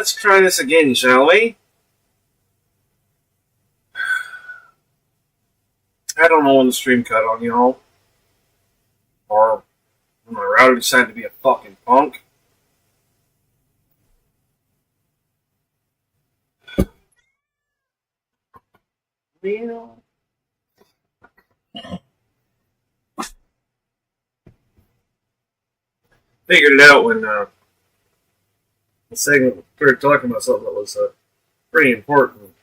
Let's try this again, shall we? I don't know when the stream cut on, y'all. Or when my router decided to be a fucking punk. Well, figured it out when the segment started talking about something that was pretty important.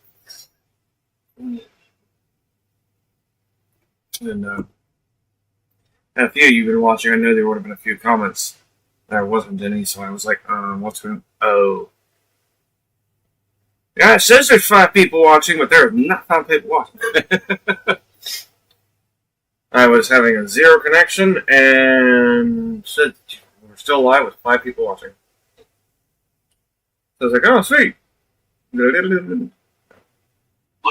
And a few of you have been watching. I know there would have been a few comments. There wasn't any, so I was like, what's going on? Oh. Yeah, it says there's 5 people watching, but there are not 5 people watching. I was having a 0 connection, and said we're still live with 5 people watching. So I was like, oh, sweet. Look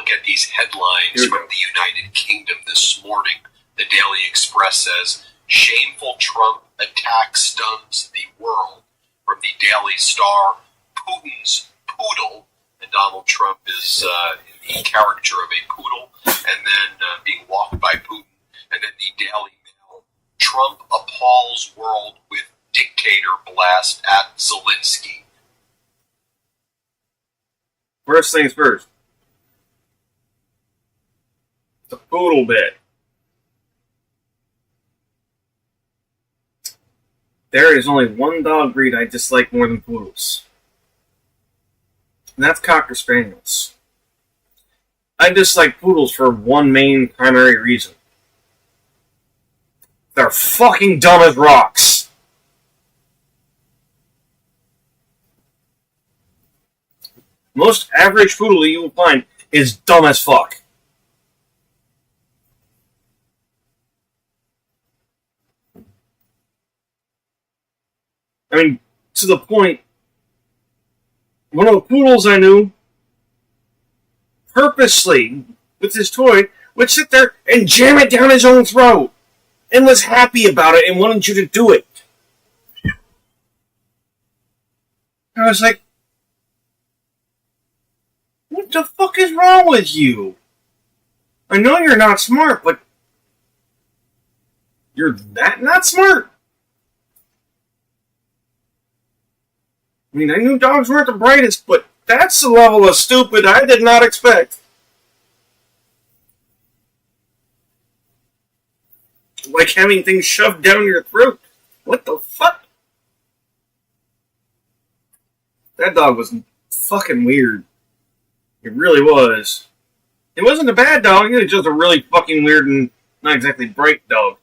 at these headlines from the United Kingdom this morning. The Daily Express says, shameful Trump attack stuns the world. From the Daily Star, Putin's poodle. And Donald Trump is in the character of a poodle, and then being walked by Putin. And then the Daily Mail, Trump appalls world with dictator blast at Zelensky. First things first. The poodle bit. There is only one dog breed I dislike more than poodles. And that's Cocker Spaniels. I dislike poodles for one main primary reason. They're fucking dumb as rocks. Most average poodle you will find is dumb as fuck. I mean, to the point, one of the poodles I knew, purposely, with his toy, would sit there and jam it down his own throat, and was happy about it and wanted you to do it. I was like, what the fuck is wrong with you? I know you're not smart, but you're that not smart? I mean, I knew dogs weren't the brightest, but that's the level of stupid I did not expect. Like having things shoved down your throat. What the fuck? That dog was fucking weird. It really was. It wasn't a bad dog, it was just a really fucking weird and not exactly bright dog.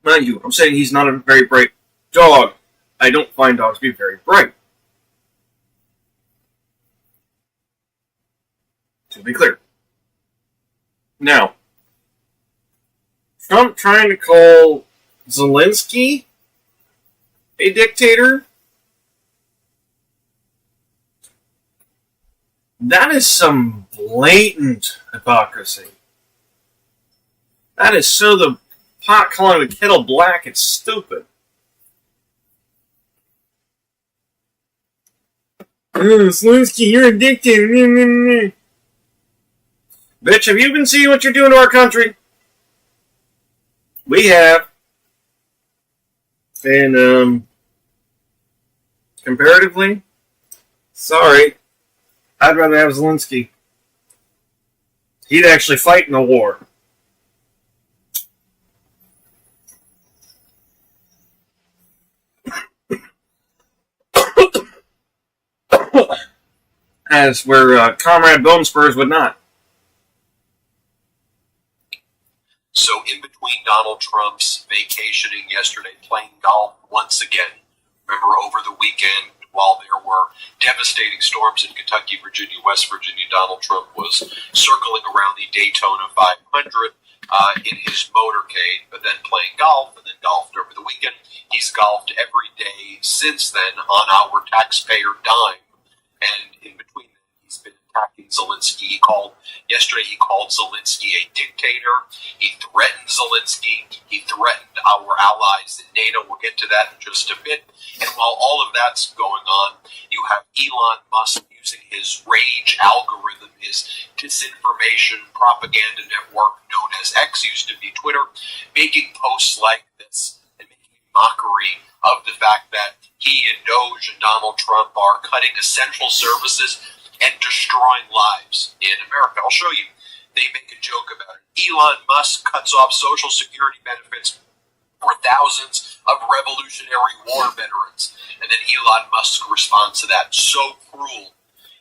Mind you, I'm saying he's not a very bright dog. I don't find dogs to be very bright. To be clear. Now, Trump trying to call Zelensky a dictator? That is some blatant hypocrisy. That is so the pot calling the kettle black, it's stupid. Zelensky, you're a dictator. Bitch, have you been seeing what you're doing to our country? We have. And, comparatively, sorry, I'd rather have Zelensky. He'd actually fight in a war. As where Comrade Bone Spurs would not. So in between Donald Trump's vacationing yesterday, playing golf once again, remember over the weekend while there were devastating storms in Kentucky, Virginia, West Virginia, Donald Trump was circling around the Daytona 500 in his motorcade, but then playing golf and then golfed over the weekend. He's golfed every day since then on our taxpayer dime. And in between, he's been attacking Zelensky. Yesterday he called Zelensky a dictator. He threatened Zelensky. He threatened our allies in NATO. We'll get to that in just a bit. And while all of that's going on, you have Elon Musk using his rage algorithm, his disinformation propaganda network known as X, used to be Twitter, making posts like this and making mockery of the fact that he and Doge and Donald Trump are cutting essential services and destroying lives in America. I'll show you. They make a joke about it. Elon Musk cuts off Social Security benefits for thousands of Revolutionary War veterans. And then Elon Musk responds to that. So cruel.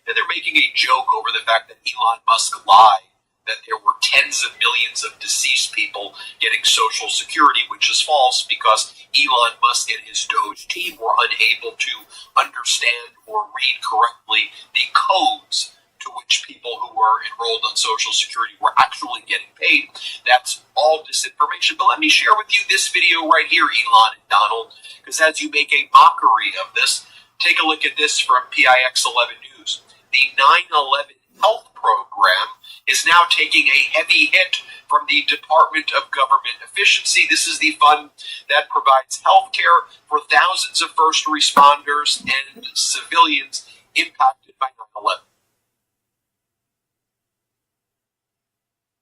And they're making a joke over the fact that Elon Musk lied that there were tens of millions of deceased people getting Social Security, which is false because Elon Musk and his Doge team were unable to understand or read correctly the codes to which people who were enrolled on Social Security were actually getting paid. That's all disinformation. But let me share with you this video right here, Elon and Donald, because as you make a mockery of this, take a look at this from PIX 11 News. The 9/11 health program is now taking a heavy hit from the Department of Government Efficiency. This is the fund that provides health care for thousands of first responders and civilians impacted by 9/11.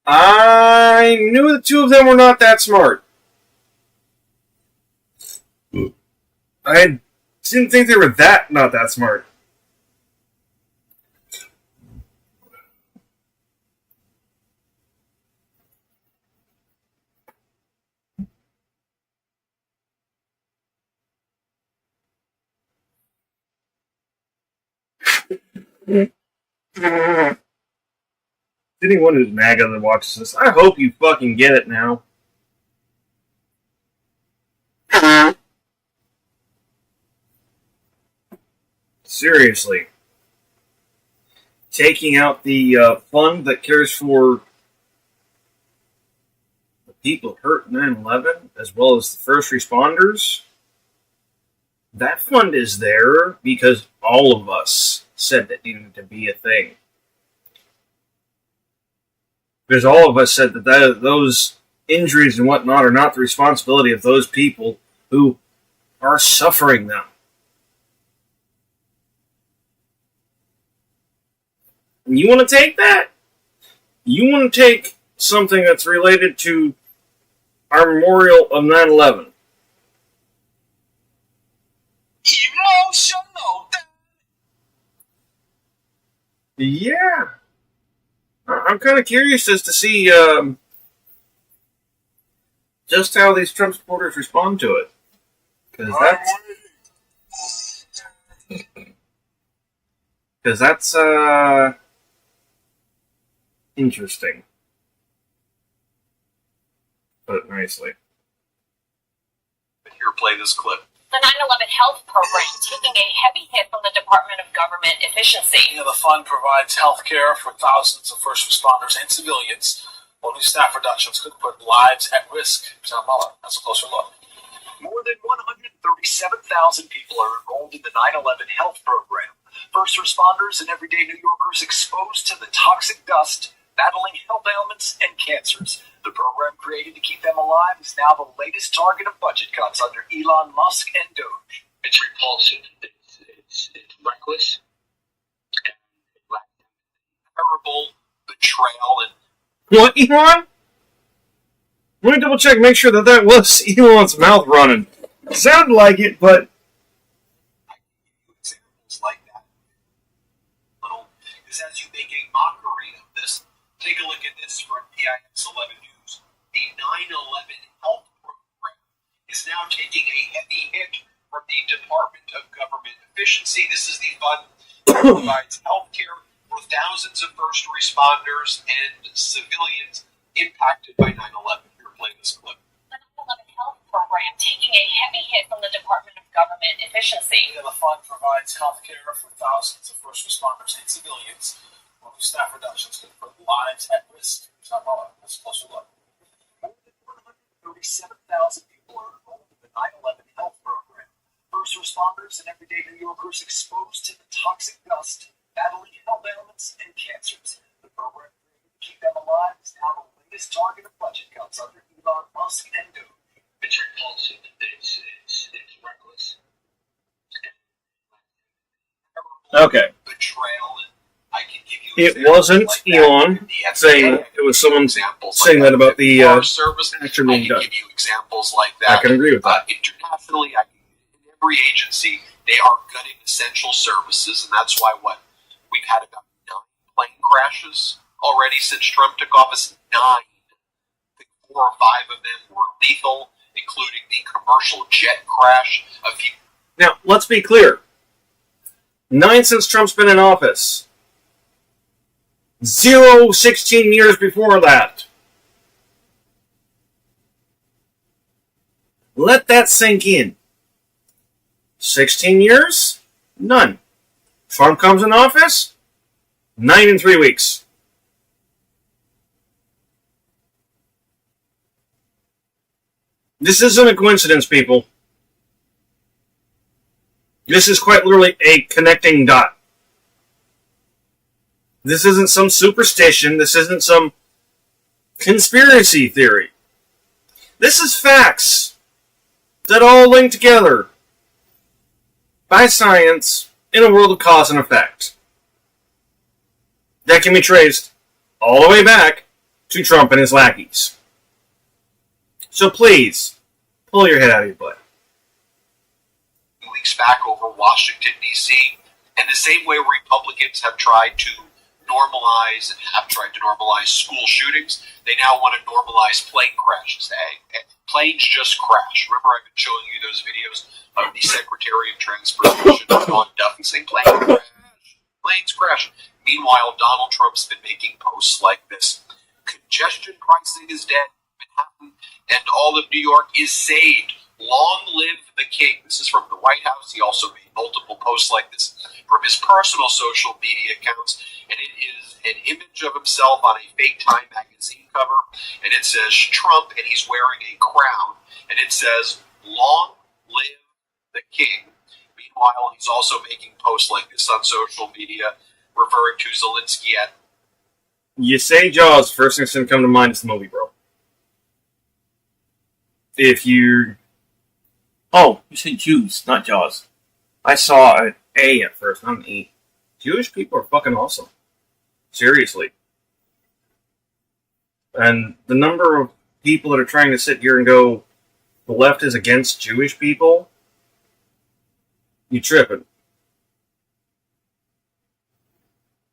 I knew the two of them were not that smart. I didn't think they were not that smart. Anyone who's MAGA that watches this, I hope you fucking get it now. Seriously. Taking out the fund that cares for the people hurt in 9/11, as well as the first responders. That fund is there because all of us said that needed to be a thing. Because all of us said that those injuries and whatnot are not the responsibility of those people who are suffering them. And you want to take that? You want to take something that's related to our memorial of 9/11. Emotional. Yeah. I'm kind of curious as to see just how these Trump supporters respond to it. Because that's interesting. Put it nicely. Here, play this clip. The 9/11 health program taking a heavy hit from the Department of Government Efficiency. The fund provides health care for thousands of first responders and civilians, while new staff reductions could put lives at risk. Tom Mueller has a closer look. More than 137,000 people are enrolled in the 9/11 health program. First responders and everyday New Yorkers exposed to the toxic dust, battling health ailments and cancers. The program created to keep them alive is now the latest target of budget cuts under Elon Musk and Doge. It's repulsive. It's reckless. Terrible betrayal and What, Elon? Let me double check, make sure that was Elon's mouth running. Sounded like it, but examples like that. Because as you make a mockery of this, take a look at this from PIX 11 News. The 9/11 health program is now taking a heavy hit from the Department of Government Efficiency. This is the fund that provides health care for thousands of first responders and civilians impacted by 9/11. Here, play this clip. The 9/11 health program taking a heavy hit from the Department of Government Efficiency. The fund provides health care for thousands of first responders and civilians, while new staff reductions could put lives at risk. Tom Mueller has a closer look. More than 137,000 people are enrolled in the 9/11 health program. First responders and everyday New Yorkers exposed to the toxic dust, battling health ailments and cancers. The program to keep them alive is now the latest target of budget cuts under Elon Musk and Doge. It's repulsive. It's reckless. Okay. Betrayal, and I can give you It examples wasn't like that. Elon The FDA, saying that. It was someone examples saying like that about the Forest service. actor I being can done. give you examples like I that. can agree with that. Internationally, in every agency, they are gutting essential services, and that's why we've had about 9 plane crashes already since Trump took office. 9. I think 4 or 5 of them were lethal, including the commercial jet crash. A few. Now, let's be clear. 9 since Trump's been in office. 0 16 years before that. Let that sink in. 16 years? None. Trump comes in office? 9 in 3 weeks. This isn't a coincidence, people. This is quite literally a connecting dot. This isn't some superstition. This isn't some conspiracy theory. This is facts that all link together by science in a world of cause and effect. That can be traced all the way back to Trump and his lackeys. So please, pull your head out of your butt. Weeks back over Washington, D.C., and the same way Republicans have tried to normalize school shootings, they now want to normalize plane crashes. Hey, planes just crash. Remember, I've been showing you those videos of the Secretary of Transportation, Dawn Duffy, saying planes crash. Meanwhile, Donald Trump's been making posts like this. Congestion pricing is dead. Manhattan and all of New York is saved. Long live the king. This is from the White House. He also made multiple posts like this from his personal social media accounts. And it is an image of himself on a fake Time magazine cover. And it says Trump, and he's wearing a crown. And it says, long live the king. Meanwhile, he's also making posts like this on social media, referring to Zelensky at... You say Jaws, first thing that's going to come to mind is the movie, bro. If you... Oh, you say Jews, not Jaws. I saw an A at first, not an E. Jewish people are fucking awesome. Seriously. And the number of people that are trying to sit here and go, the left is against Jewish people, you tripping.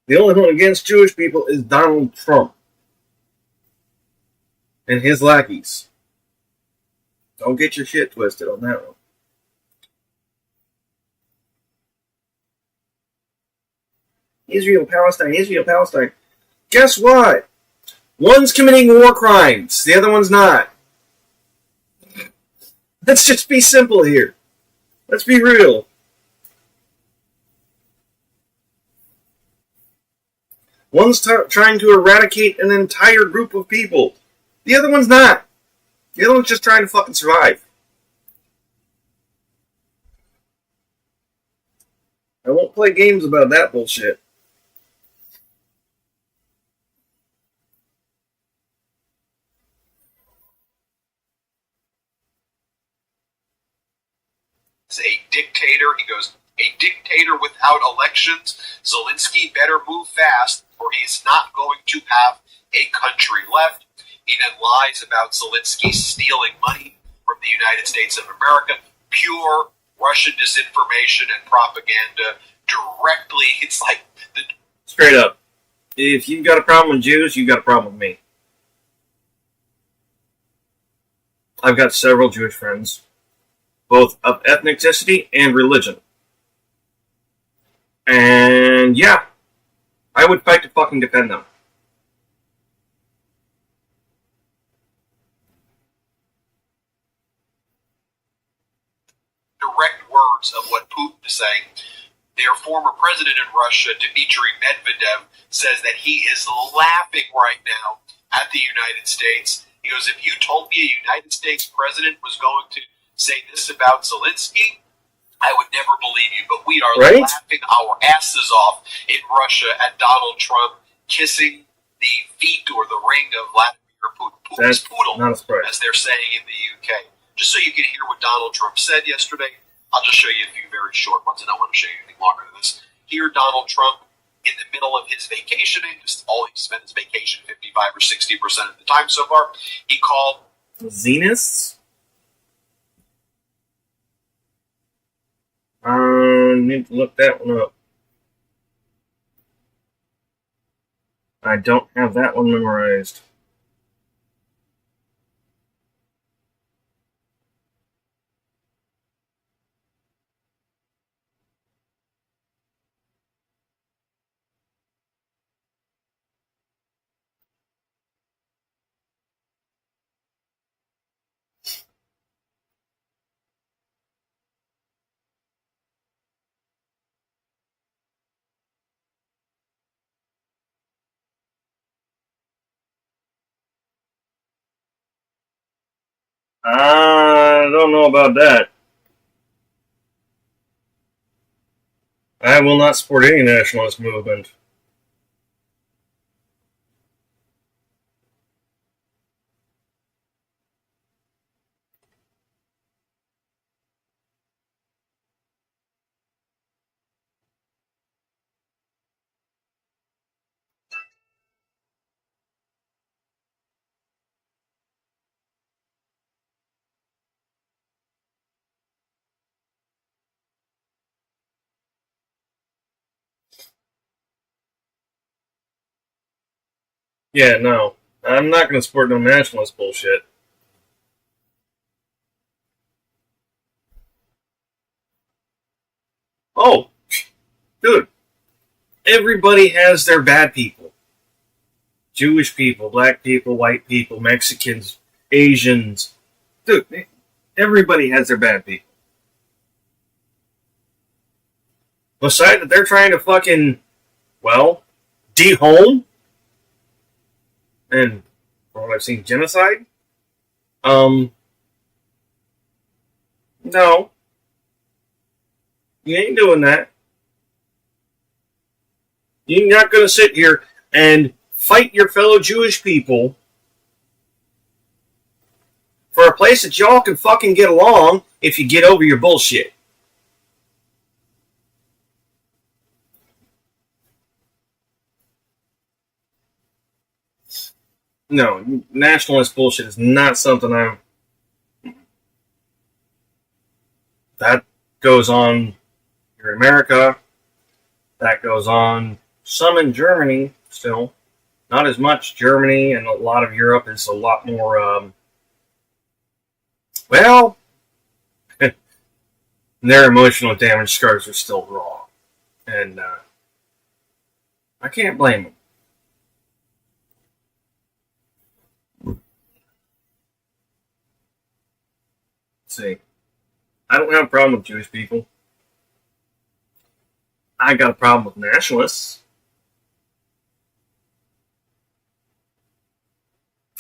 The only one against Jewish people is Donald Trump. And his lackeys. Don't get your shit twisted on that one. Israel, Palestine. Guess what? One's committing war crimes. The other one's not. Let's just be simple here. Let's be real. One's trying to eradicate an entire group of people. The other one's not. The other one's just trying to fucking survive. I won't play games about that bullshit. A dictator, he goes, a dictator without elections. Zelensky better move fast, or he's not going to have a country left. He then lies about Zelensky stealing money from the United States of America. Pure Russian disinformation and propaganda directly. It's like straight up. If you've got a problem with Jews, you've got a problem with me. I've got several Jewish friends, both of ethnicity and religion. And yeah, I would fight to fucking defend them. direct words of what Putin is saying. Their former president in Russia, Dmitry Medvedev, says that he is laughing right now at the United States. He goes, if you told me a United States president was going to say this about Zelensky, I would never believe you. But we we are Right? laughing our asses off in Russia at Donald Trump kissing the feet or the ring of Vladimir Putin. Putin's That's poodle, not a surprise. as they're saying in the UK. Just so you can hear what Donald Trump said yesterday, I'll just show you a few very short ones. I don't want to show you anything longer than this. Here, Donald Trump, in the middle of his vacationing, just all he spent his vacation 55 or 60% of the time so far, he called Zeniths? Need to look that one up. I don't have that one memorized. I don't know about that. I will not support any nationalist movement. Yeah, no. I'm not going to support no nationalist bullshit. Oh, dude. Everybody has their bad people. Jewish people, black people, white people, Mexicans, Asians. Dude, everybody has their bad people. Besides that, they're trying to fucking, well, dehome and, from what I've seen, genocide. No. You ain't doing that. You're not going to sit here and fight your fellow Jewish people for a place that y'all can fucking get along if you get over your bullshit. No, nationalist bullshit is not something I'm... That goes on here in America. That goes on some in Germany still. Not as much. Germany and a lot of Europe is a lot more, well, their emotional damage scars are still raw. And I can't blame them. See, I don't have a problem with Jewish people. I got a problem with nationalists.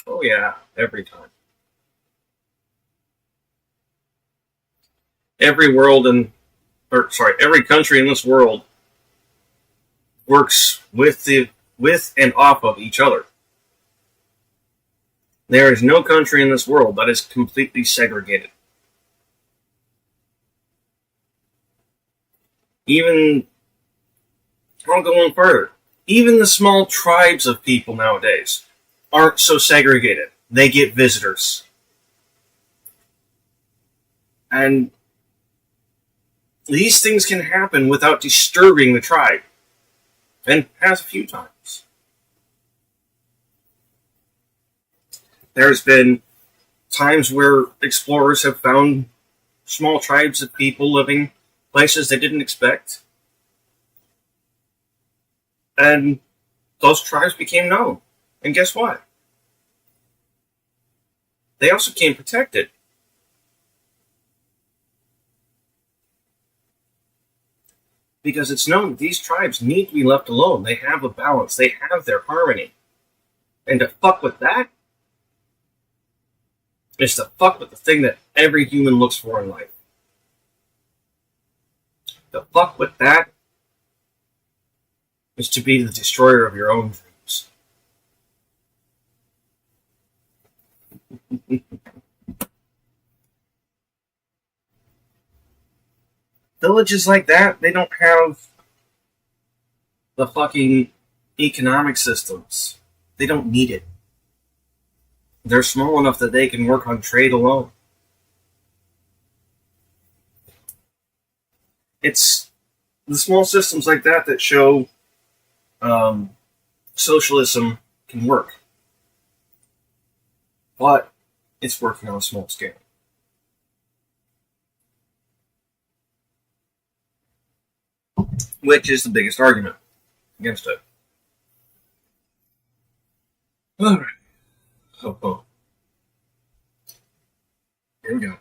Oh yeah, every time. Every country in this world works with and off of each other. There is no country in this world that is completely segregated. Even, I'll go on further, even the small tribes of people nowadays aren't so segregated. They get visitors. And these things can happen without disturbing the tribe. And has a few times. There's been times where explorers have found small tribes of people living places they didn't expect. And those tribes became known. And guess what? They also became protected. Because it's known that these tribes need to be left alone. They have a balance. They have their harmony. And to fuck with that is to fuck with the thing that every human looks for in life. The fuck with that is to be the destroyer of your own dreams. Villages like that, they don't have the fucking economic systems. They don't need it. They're small enough that they can work on trade alone. It's the small systems like that that show socialism can work. But it's working on a small scale. Which is the biggest argument against it. Alright. Oh. Here we go.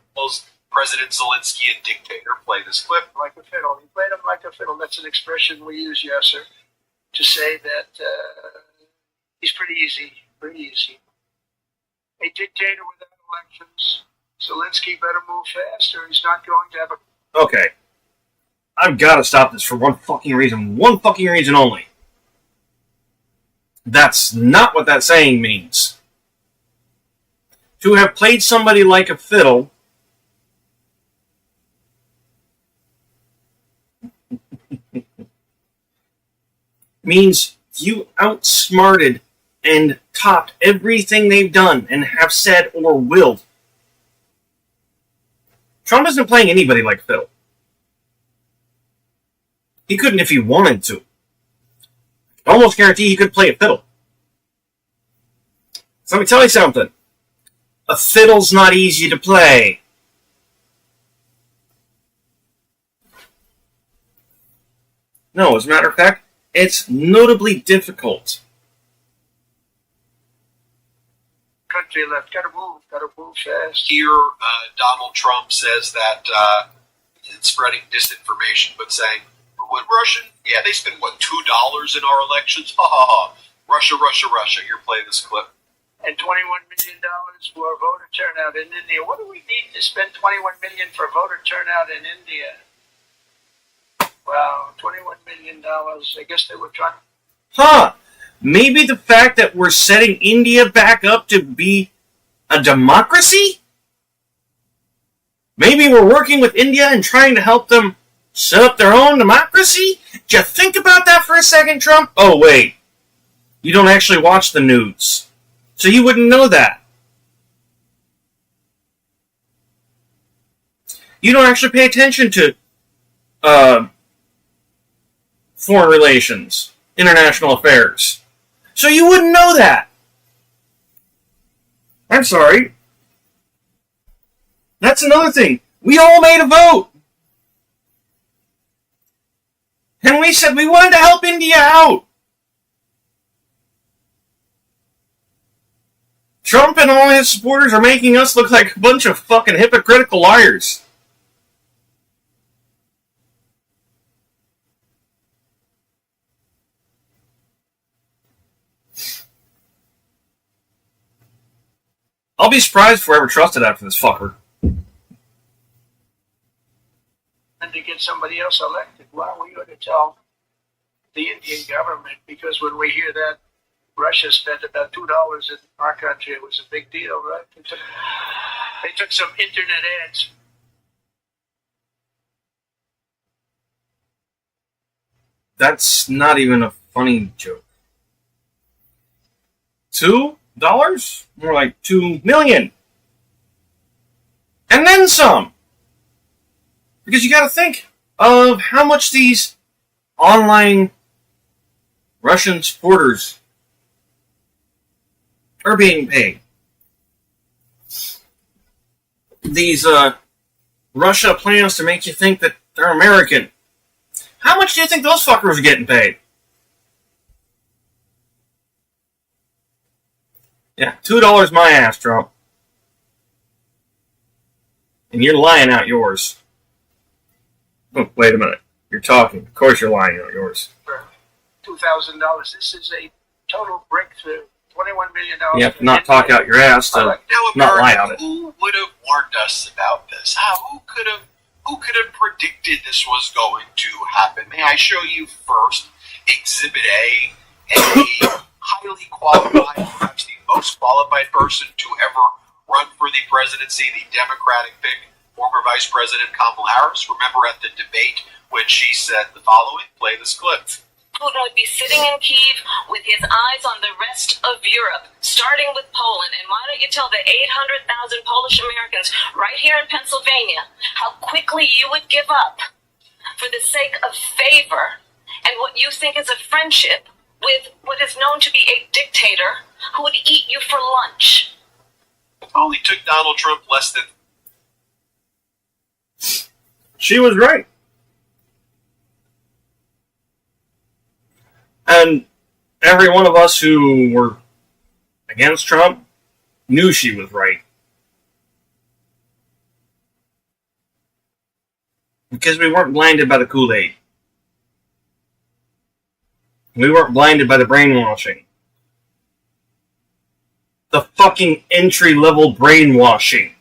President Zelensky and dictator play this clip. Like a fiddle. He played him like a fiddle. That's an expression we use, yes, sir, to say that he's pretty easy. Pretty easy. A dictator without elections. Zelensky better move fast or he's not going to have a... Okay. I've got to stop this for one fucking reason. One fucking reason only. That's not what that saying means. To have played somebody like a fiddle means you outsmarted and topped everything they've done and have said or willed. Trump isn't playing anybody like fiddle. He couldn't if he wanted to. I almost guarantee he could play a fiddle. So let me tell you something. A fiddle's not easy to play. No, as a matter of fact, it's notably difficult. Country left. Gotta move fast. Here, Donald Trump says that it's spreading disinformation, but saying, what, Russian? Yeah, they spend, what, $2 in our elections? Ha ha ha. Russia. Here, play this clip. And $21 million for voter turnout in India. What do we need to spend $21 million for voter turnout in India? Wow, $21 million. I guess they were trying. Maybe the fact that we're setting India back up to be a democracy? Maybe we're working with India and trying to help them set up their own democracy? Did you think about that for a second, Trump? Oh, wait. You don't actually watch the news. So you wouldn't know that. You don't actually pay attention to foreign relations, international affairs. So you wouldn't know that. I'm sorry. That's another thing. We all made a vote. And we said we wanted to help India out. Trump and all his supporters are making us look like a bunch of fucking hypocritical liars. I'll be surprised if we're ever trusted after this fucker. And to get somebody else elected. Well, we ought to tell the Indian government, because when we hear that Russia spent about $2 in our country, it was a big deal, right? They took some internet ads. That's not even a funny joke. $2? More like 2 million. And then some. Because you gotta think of how much these online Russian supporters are being paid. These Russia plans to make you think that they're American. How much do you think those fuckers are getting paid? Yeah, $2 my ass, Trump. And you're lying out yours. Oh, wait a minute. You're talking. Of course you're lying out yours. For $2,000. This is a total breakthrough. $21 million. You have to not talk out your ass to Now, not lie out it. Who would have warned us about this? Who could have Who could have predicted this was going to happen? May I show you first Exhibit A, a highly qualified, perhaps the most qualified person to ever run for the presidency, the Democratic pick, former Vice President Kamala Harris. Remember at the debate when she said the following? Play this clip. Putin would be sitting in Kyiv with his eyes on the rest of Europe, starting with Poland. And why don't you tell the 800,000 Polish Americans right here in Pennsylvania how quickly you would give up for the sake of favor and what you think is a friendship with what is known to be a dictator who would eat you for lunch? It only took Donald Trump less than... She was right. And every one of us who were against Trump knew she was right. Because we weren't blinded by the Kool-Aid. We weren't blinded by the brainwashing. The fucking entry-level brainwashing.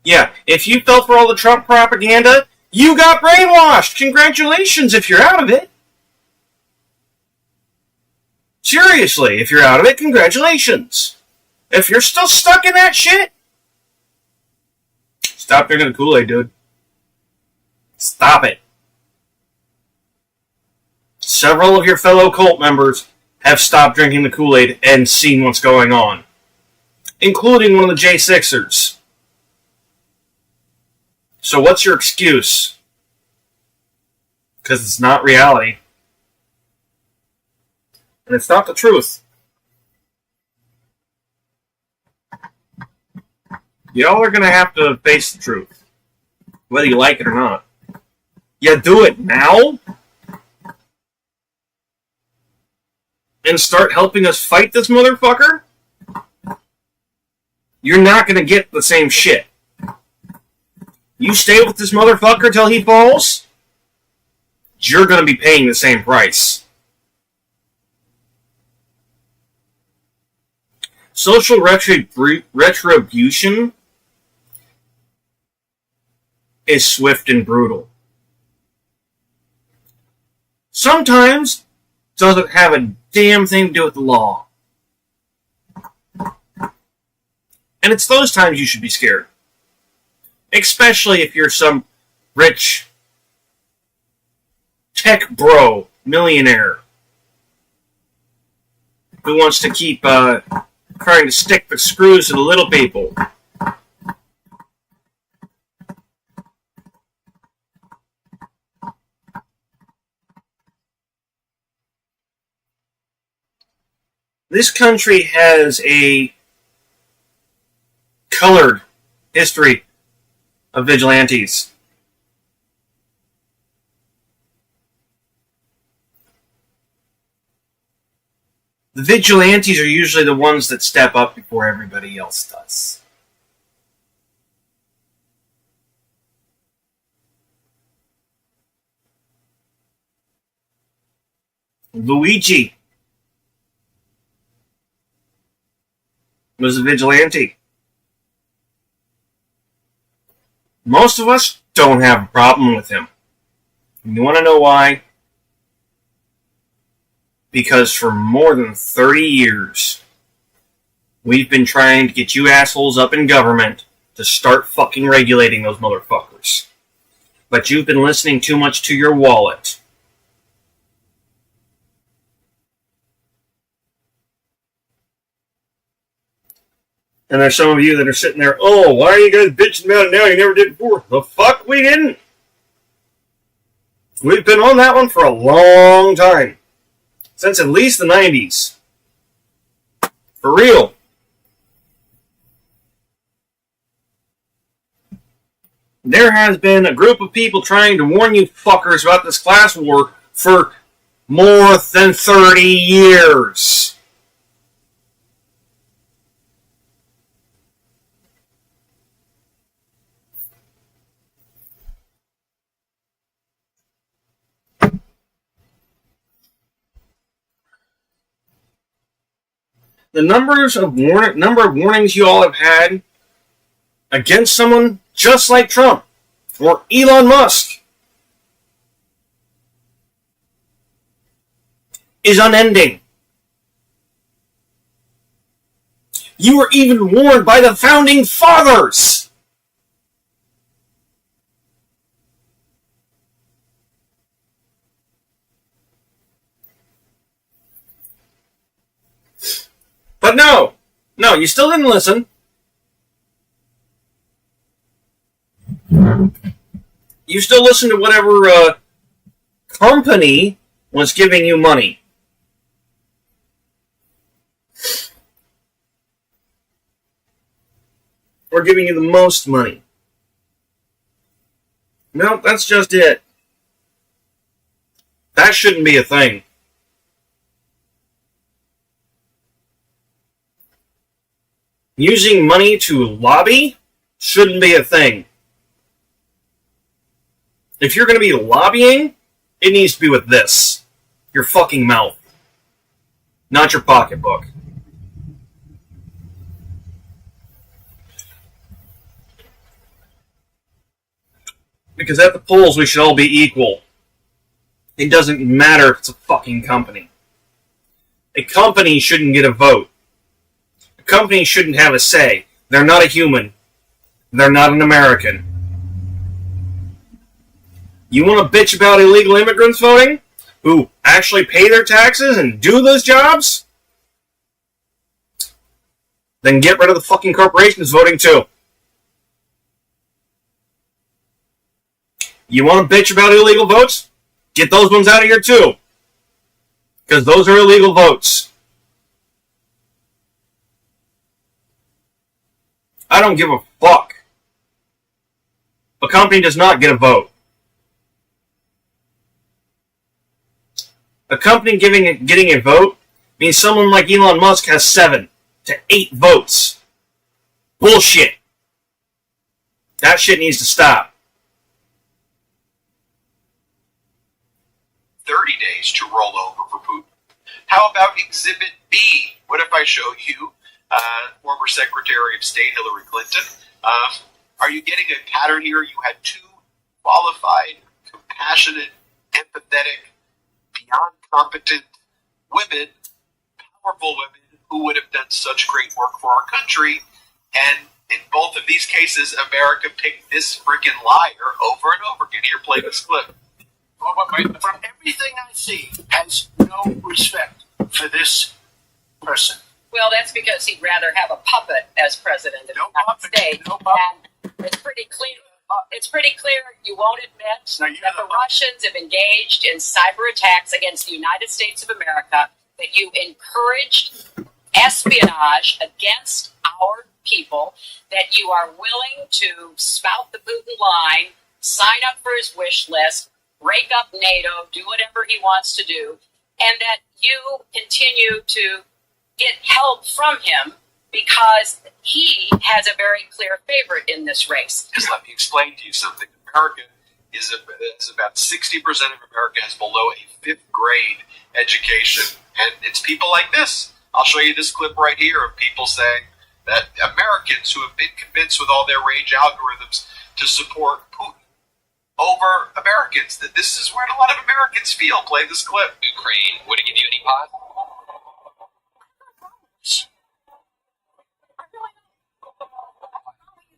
Yeah, if you fell for all the Trump propaganda, you got brainwashed! Congratulations if you're out of it! Seriously, if you're out of it, congratulations! If you're still stuck in that shit, stop drinking the Kool-Aid, dude. Stop it. Several of your fellow cult members have stopped drinking the Kool-Aid and seen what's going on. Including one of the J6ers. So what's your excuse? Because it's not reality. And it's not the truth. Y'all are going to have to face the truth. Whether you like it or not. You do it now? And start helping us fight this motherfucker? You're not going to get the same shit. You stay with this motherfucker till he falls, you're going to be paying the same price. Social retribution is swift and brutal. Sometimes doesn't have a damn thing to do with the law. And it's those times you should be scared. Especially if you're some rich tech bro millionaire who wants to keep trying to stick the screws to the little people. This country has a colored history of vigilantes. The vigilantes are usually the ones that step up before everybody else does. Luigi was a vigilante. Most of us don't have a problem with him. You want to know why? Because for more than 30 years, we've been trying to get you assholes up in government to start fucking regulating those motherfuckers. But you've been listening too much to your wallet. And there's some of you that are sitting there, oh, why are you guys bitching about it now? You never did before. The fuck we didn't. We've been on that one for a long time. Since at least the 90s. For real. There has been a group of people trying to warn you fuckers about this class war for more than 30 years. The number of warnings you all have had against someone just like Trump or Elon Musk is unending. You were even warned by the Founding Fathers. But no, you still didn't listen. You still listen to whatever company was giving you money. Or giving you the most money. No, that's just it. That shouldn't be a thing. Using money to lobby shouldn't be a thing. If you're going to be lobbying, it needs to be with this. Your fucking mouth. Not your pocketbook. Because at the polls, we should all be equal. It doesn't matter if it's a fucking company. A company shouldn't get a vote. A company shouldn't have a say. They're not a human. They're not an American. You want to bitch about illegal immigrants voting? Who actually pay their taxes and do those jobs? Then get rid of the fucking corporations voting too. You want to bitch about illegal votes? Get those ones out of here too. Because those are illegal votes. I don't give a fuck. A company does not get a vote. A company getting a vote means someone like Elon Musk has 7 to 8 votes. Bullshit. That shit needs to stop. 30 days to roll over for Putin. How about Exhibit B? What if I show you former Secretary of State Hillary Clinton? Are you getting a pattern here? You had 2 qualified, compassionate, empathetic, beyond competent women, powerful women who would have done such great work for our country. And in both of these cases, America picked this freaking liar over and over again. Here, play this clip. From everything I see, has no respect for this person. Well, that's because he'd rather have a puppet as president of the United States. And it's pretty clear. It's pretty clear you won't admit that the Russians have engaged in cyber attacks against the United States of America, that you encouraged espionage against our people, that you are willing to spout the Putin line, sign up for his wish list, break up NATO, do whatever he wants to do, and that you continue to get help from him because he has a very clear favorite in this race. Because let me explain to you something. America is about 60% of America has below a 5th grade education, and it's people like this. I'll show you this clip right here of people saying that Americans who have been convinced with all their rage algorithms to support Putin over Americans, that this is where a lot of Americans feel. Play this clip. Ukraine, would it give you any pause?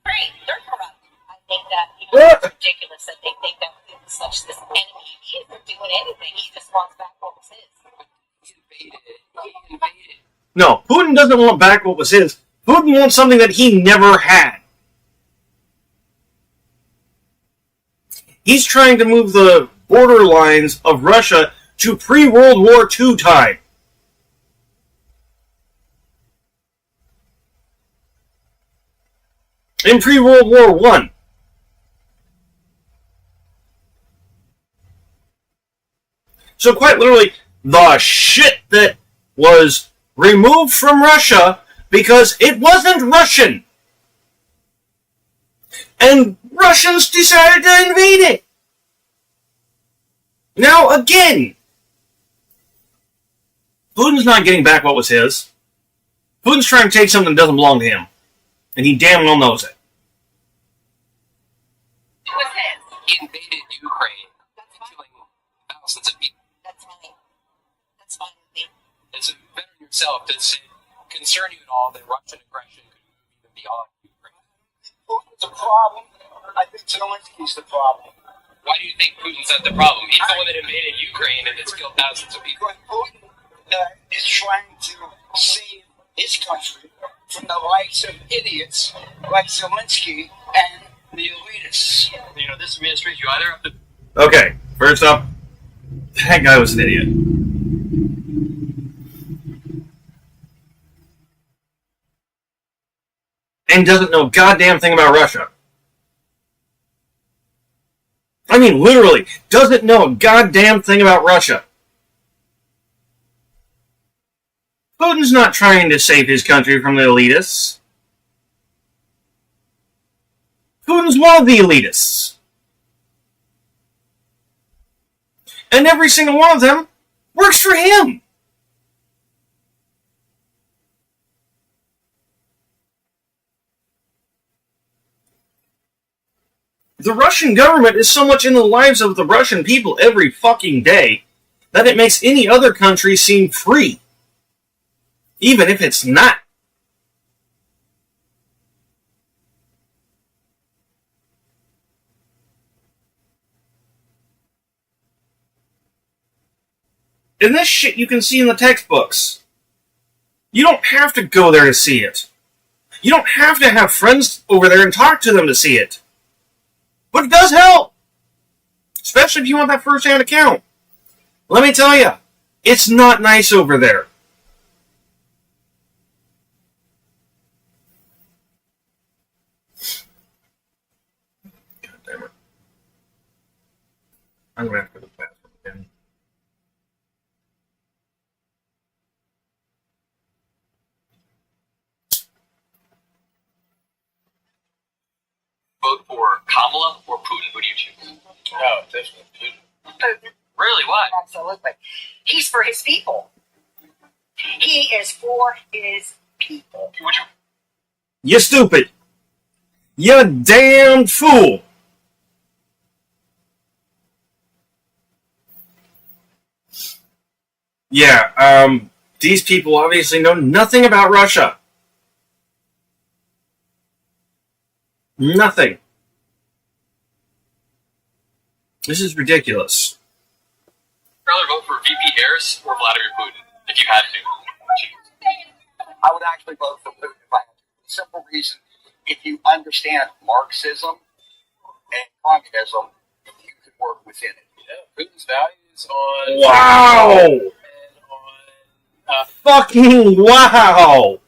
Great, they're corrupt. I think that it's ridiculous that they think that Putin's such this enemy. He isn't doing anything. He just wants back what was his. He invaded. No, Putin doesn't want back what was his. Putin wants something that he never had. He's trying to move the border lines of Russia to pre-World War II time. In pre-World War I. So quite literally, the shit that was removed from Russia because it wasn't Russian. And Russians decided to invade it. Now, again, Putin's not getting back what was his. Putin's trying to take something that doesn't belong to him. And he damn well knows it. He invaded Ukraine, killing thousands of people. That's fine. That's fine with me. It's better yourself. Does it concern you at all that Russian aggression could move even beyond Ukraine? Putin's the problem. I think Zelensky's the problem. Why do you think Putin's not the problem? He's the one that invaded Ukraine and it's killed thousands of people. Because Putin is trying to save his country from the likes of idiots like Zelensky and the elitists. You know, this administration, you either have to. Okay, first up, that guy was an idiot. And doesn't know a goddamn thing about Russia. I mean, literally, doesn't know a goddamn thing about Russia. Putin's not trying to save his country from the elitists. Putin's one of the elitists. And every single one of them works for him. The Russian government is so much in the lives of the Russian people every fucking day that it makes any other country seem free. Even if it's not. And this shit you can see in the textbooks. You don't have to go there to see it. You don't have to have friends over there and talk to them to see it. But it does help. Especially if you want that first-hand account. Let me tell you, it's not nice over there. God damn it. I'm going to have to go to the bathroom again. Vote for Kamala or Putin? Who do you choose? No, definitely Putin. Putin. Really? Why? Absolutely. He's for his people. He is for his people. Would you? You stupid. You damn fool. Yeah, these people obviously know nothing about Russia. Nothing. This is ridiculous. Rather vote for VP Harris or Vladimir Putin if you had to. I would actually vote for Putin if I had to. The simple reason, if you understand Marxism and communism, you could work within it. Yeah, Putin's values on Wow! and on Fucking wow!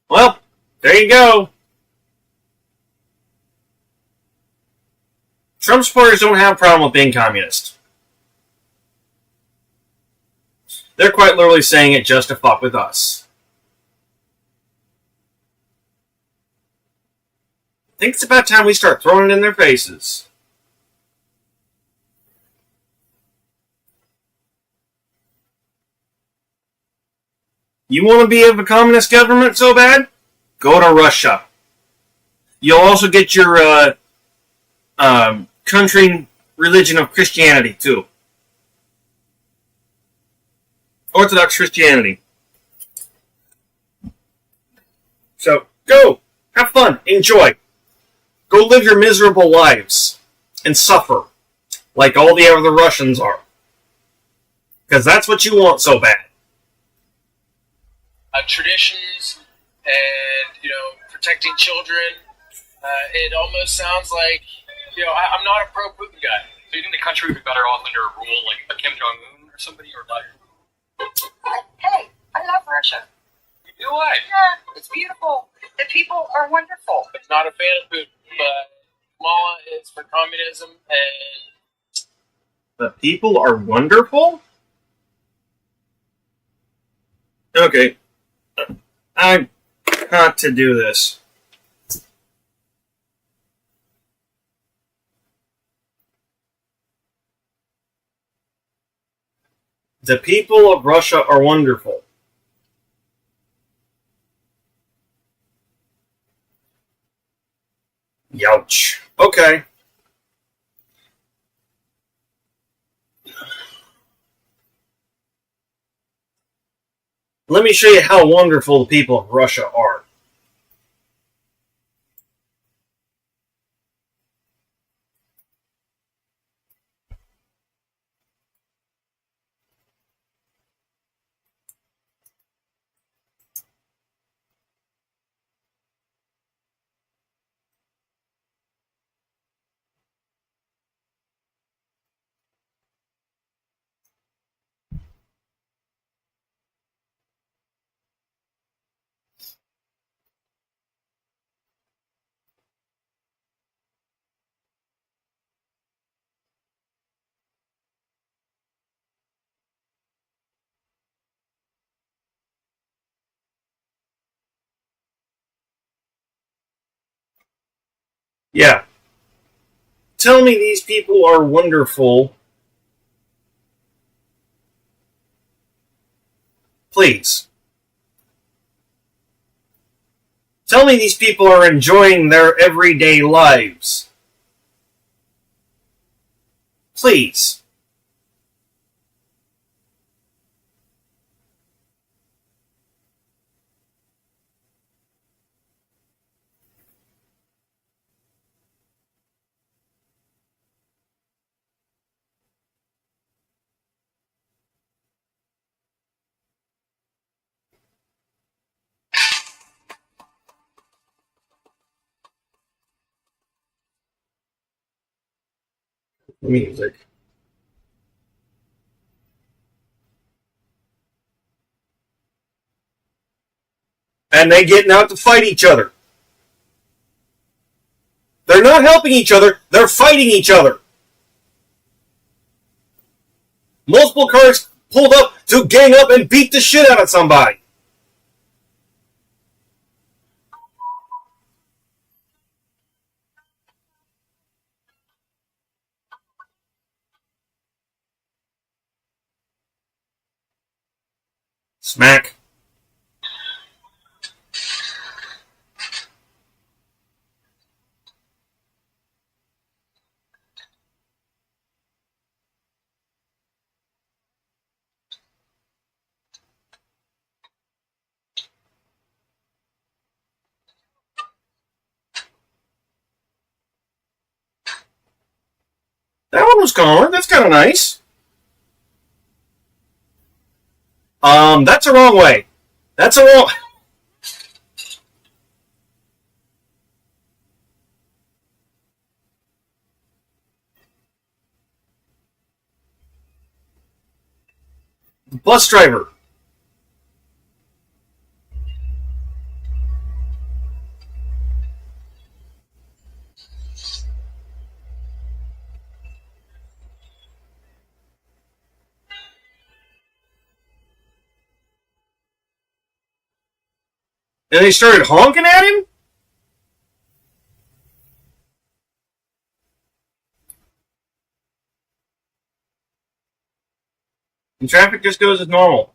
Well, there you go. Trump supporters don't have a problem with being communist. They're quite literally saying it just to fuck with us. I think it's about time we start throwing it in their faces. You want to be of a communist government so bad? Go to Russia. You'll also get your country religion of Christianity, too. Orthodox Christianity. So, go! Have fun. Enjoy. Go live your miserable lives. And suffer. Like all the other Russians are. Because that's what you want so bad. traditions and, protecting children. It almost sounds like, I'm not a pro-Putin guy. So you think the country would be better off under a rule like a Kim Jong-un or somebody, or not? Hey, I love Russia. You do what? Yeah, it's beautiful. The people are wonderful. I'm not a fan of Putin, but Kamala is for communism, and The people are wonderful? Okay. I got to do this. The people of Russia are wonderful. Youch. Okay. Let me show you how wonderful the people of Russia are. Yeah. Tell me these people are wonderful. Please. Tell me these people are enjoying their everyday lives. Please. Music. And they getting out to fight each other. They're not helping each other, they're fighting each other. Multiple cars pulled up to gang up and beat the shit out of somebody. Smack. That one was calmer. That's kind of nice. That's a wrong way. That's a wrong... Bus driver. And they started honking at him? And traffic just goes as normal.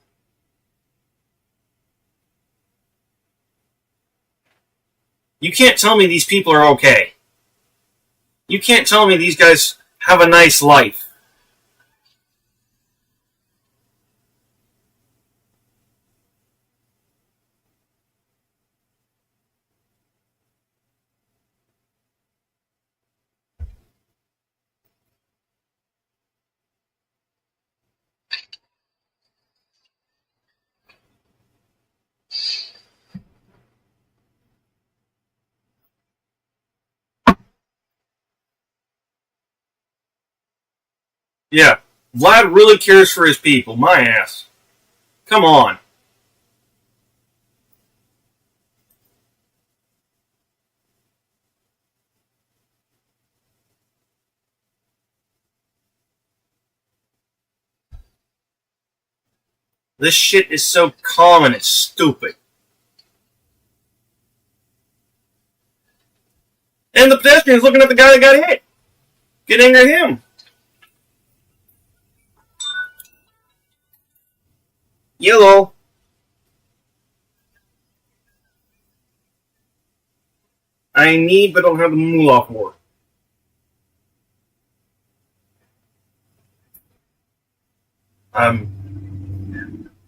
You can't tell me these people are okay. You can't tell me these guys have a nice life. Yeah, Vlad really cares for his people. My ass. Come on. This shit is so calm and it's stupid. And the pedestrian's looking at the guy that got hit. Get angry at him. Yellow. I need, but don't have the moolah for.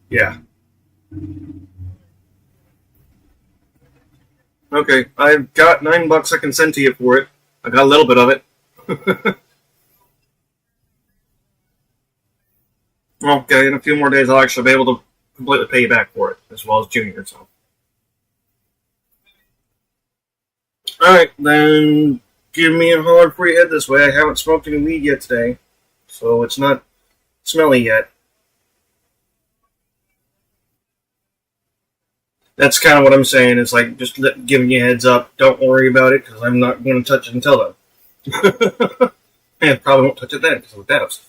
Yeah. Okay, I've got $9 I can send to you for it. I got a little bit of it. Okay, in a few more days I'll actually be able to completely pay you back for it, as well as Junior, so. Alright, then give me a holler before you head this way. I haven't smoked any weed yet today, so it's not smelly yet. That's kind of what I'm saying. It's like just giving you a heads up. Don't worry about it, because I'm not going to touch it until then. And probably won't touch it then, because of the devs.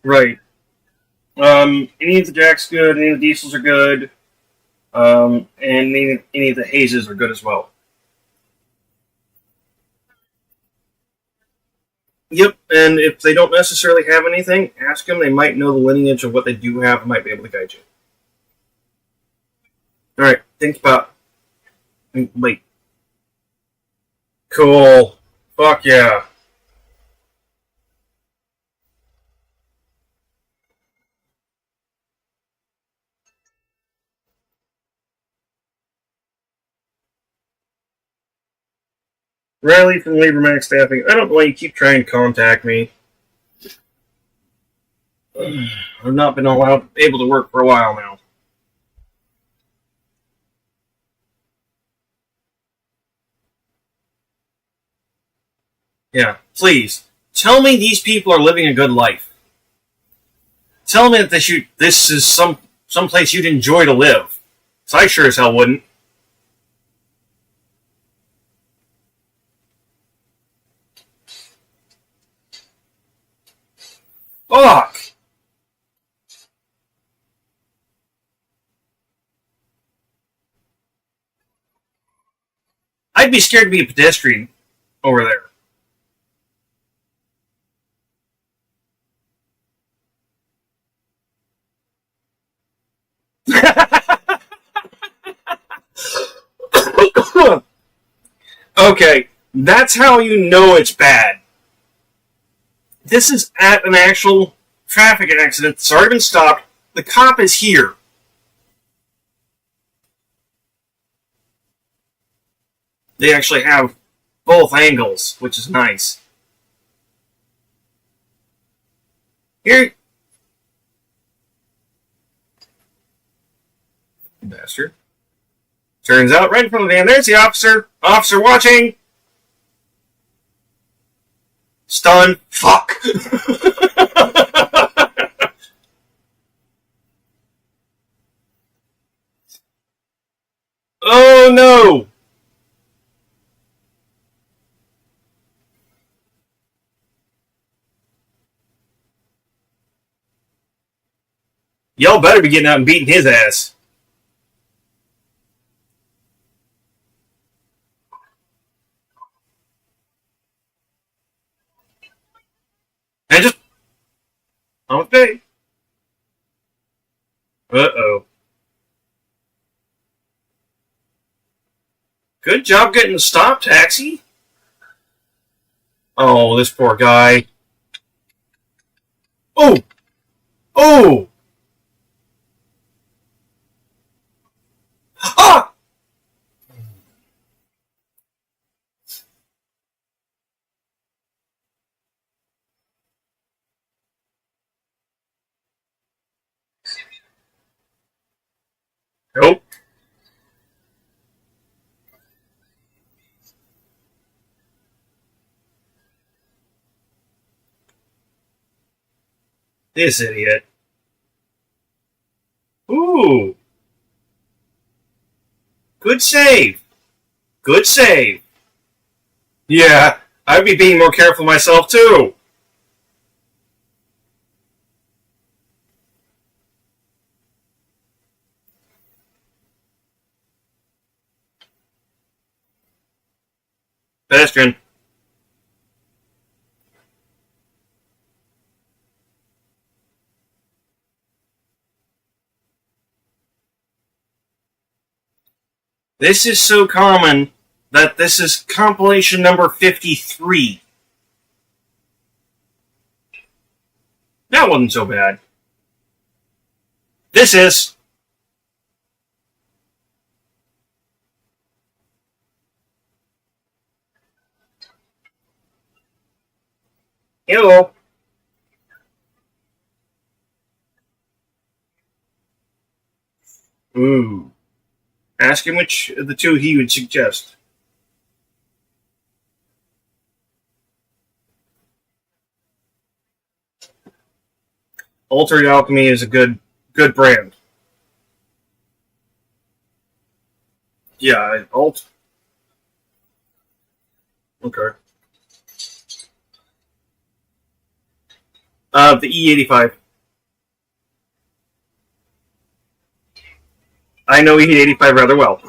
Right. Any of the Jacks good, any of the Diesels are good, and any of the Hazes are good as well. Yep, and if they don't necessarily have anything, ask them. They might know the lineage of what they do have and might be able to guide you. Alright, think about... Wait. Cool. Fuck yeah. Riley from Labor Max Staffing. I don't know why you keep trying to contact me. I've not been able to work for a while now. Yeah, please. Tell me these people are living a good life. Tell me that this is some place you'd enjoy to live. So I sure as hell wouldn't. Fuck! I'd be scared to be a pedestrian over there. Okay, that's how you know it's bad. This is at an actual traffic accident that's already been stopped. The cop is here. They actually have both angles, which is nice. Here. Bastard. Turns out right in front of the van, there's the officer. Officer watching. Stun. Fuck. Oh no. Y'all better be getting out and beating his ass. And just... Okay. Uh-oh. Good job getting the stop, taxi. Oh, this poor guy. Oh! Oh! Ah! Nope. This idiot. Ooh. Good save. Good save. Yeah, I'd be being more careful myself, too. Pedestrian. This is so common that this is compilation number 53. That wasn't so bad. This is. Hello. Ooh. Ask him which of the two he would suggest. Altered Alchemy is a good brand. Yeah, Alt. Okay. The E85. I know E85 rather well.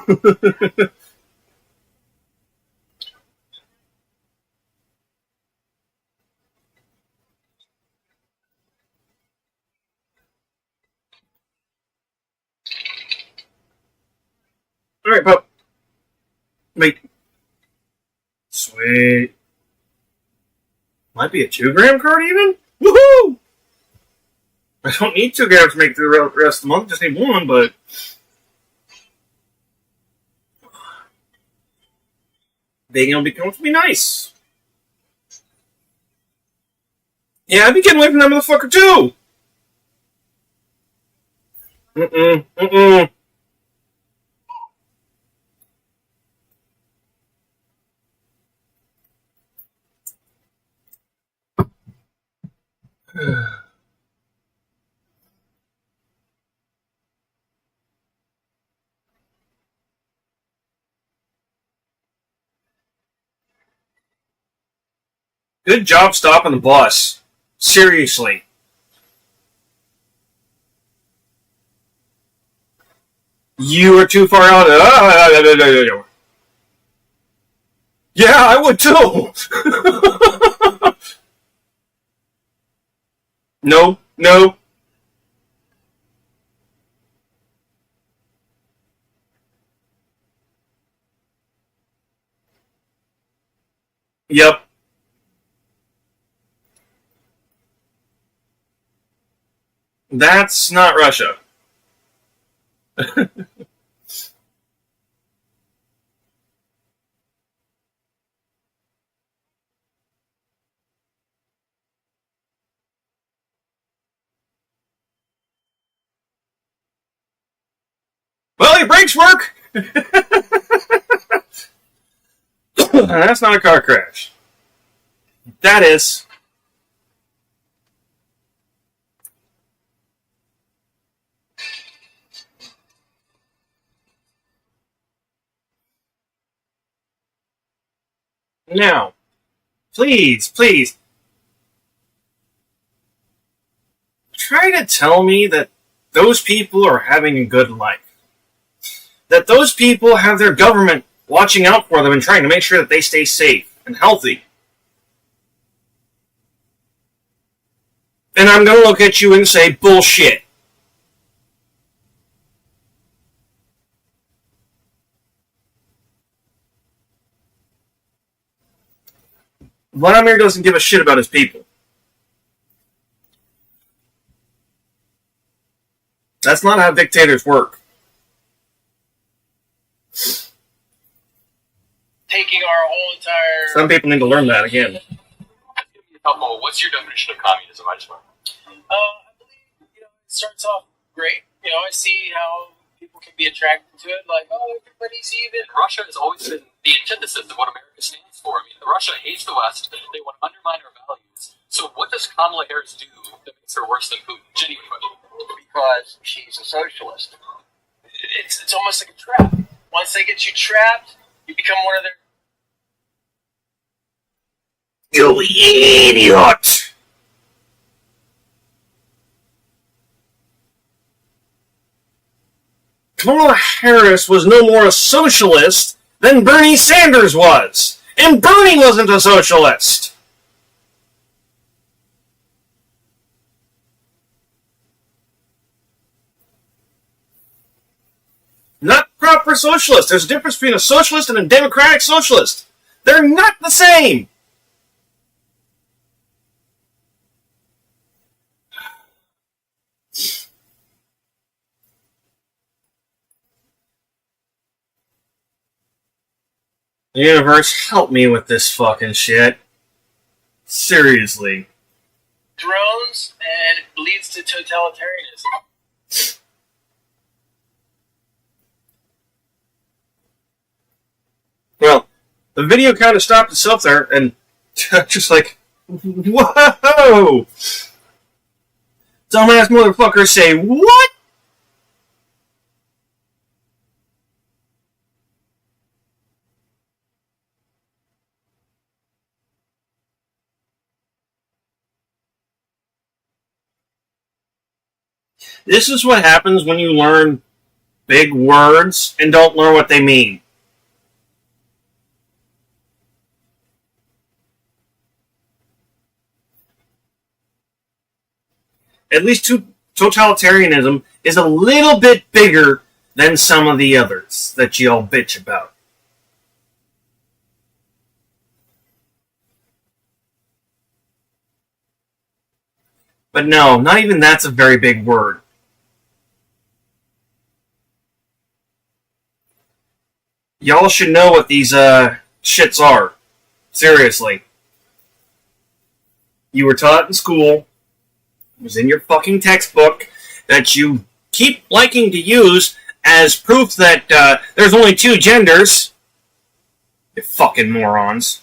Alright, pup. Wait. Sweet. Might be a 2-gram card even? Woohoo! I don't need 2 grams to make it through the rest of the month, just need 1, but... being able to become to be nice. Yeah, I'd be getting away from that motherfucker too! Good job stopping the bus. Seriously. You are too far out. Yeah, I would too. No. Yep. That's not Russia. Well, your brakes work! That's not a car crash. That is. Now, please, try to tell me that those people are having a good life. That those people have their government watching out for them and trying to make sure that they stay safe and healthy. And I'm going to look at you and say, bullshit. Vladimir doesn't give a shit about his people. That's not how dictators work. Taking our whole entire... Some people need to learn that again. What's your definition of communism? I just want. I believe, it starts off great. I see how people can be attracted to it. Like, oh, everybody's even. Russia has always been the antithesis of what America stands for. I mean, Russia hates the West. They want to undermine our values. So what does Kamala Harris do that makes her worse than Putin? Genuine question. Because she's a socialist. It's almost like a trap. Once they get you trapped, you become one of their... You idiot! Kamala Harris was no more a socialist than Bernie Sanders was. And Bernie wasn't a socialist. Not proper socialist. There's a difference between a socialist and a democratic socialist. They're not the same. The universe, help me with this fucking shit. Seriously. Drones and it leads to totalitarianism. Well, the video kind of stopped itself there, and just like, whoa! Dumbass motherfuckers say, what? This is what happens when you learn big words and don't learn what they mean. At least totalitarianism is a little bit bigger than some of the others that you all bitch about. But no, not even that's a very big word. Y'all should know what these shits are. Seriously. You were taught in school, it was in your fucking textbook, that you keep liking to use as proof that there's only two genders. You fucking morons.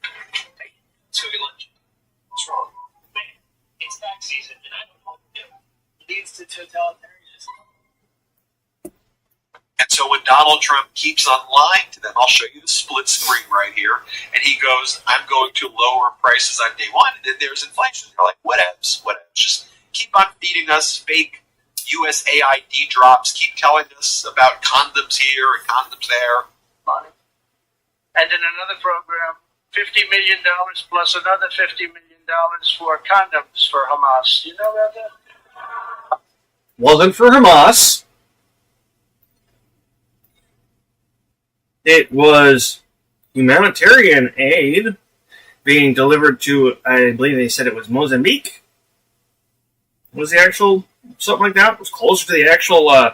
Let's go get lunch. What's wrong? Man, it's tax season and I don't know what to do. It leads to totalitarianism. And so when Donald Trump keeps on lying to them, I'll show you the split screen right here, and he goes, I'm going to lower prices on day one, and then there's inflation. They're like, whatevs. Just keep on feeding us fake USAID drops, keep telling us about condoms here and condoms there. Money. And in another program, $50 million plus another $50 million for condoms for Hamas. You know about that? Wasn't for Hamas. It was humanitarian aid being delivered to, I believe they said it was Mozambique. Was the actual, something like that? It was closer to the actual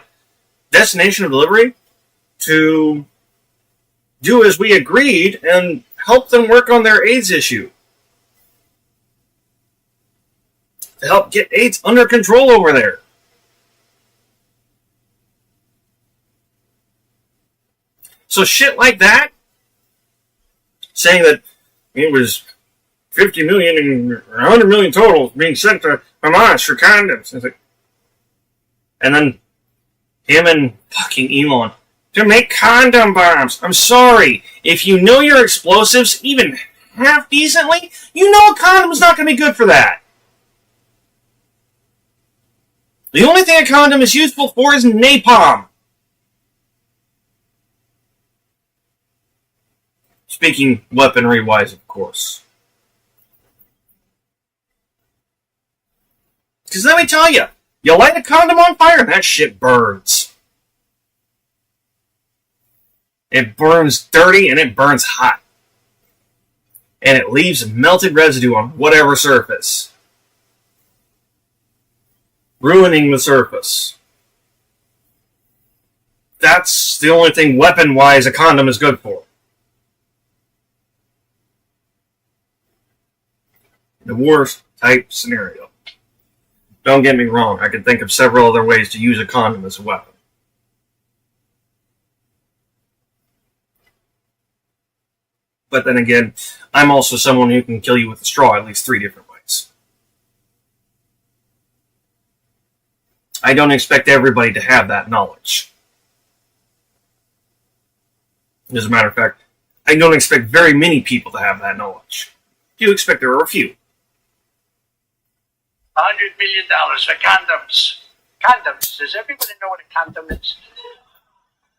destination of delivery to do as we agreed and help them work on their AIDS issue. To help get AIDS under control over there. So shit like that, saying that it was 50 million and 100 million total being sent to Hamas for condoms. And then him and fucking Elon to make condom bombs. I'm sorry. If you know your explosives even half decently, you know a condom's not going to be good for that. The only thing a condom is useful for is napalm. Speaking weaponry-wise, of course. Because let me tell you, you light a condom on fire, that shit burns. It burns dirty and it burns hot. And it leaves melted residue on whatever surface. Ruining the surface. That's the only thing weapon-wise a condom is good for. The worst type scenario. Don't get me wrong, I could think of several other ways to use a condom as a weapon. But then again, I'm also someone who can kill you with a straw at least 3 different ways. I don't expect everybody to have that knowledge. As a matter of fact, I don't expect very many people to have that knowledge. I do expect there are a few. $100 million for condoms. Condoms. Does everybody know what a condom is?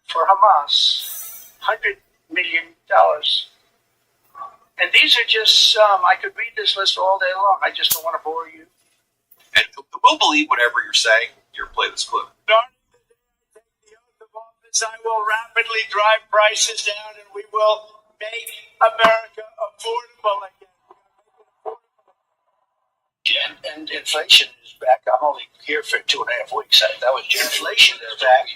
For Hamas, $100 million. And these are just some. I could read this list all day long. I just don't want to bore you. And we'll believe whatever you're saying. Here, play this clip. Starting the day I take the oath of office, I will rapidly drive prices down, and we will make America affordable again. And inflation is back. I'm only here for 2.5 weeks. That was June. Inflation is back.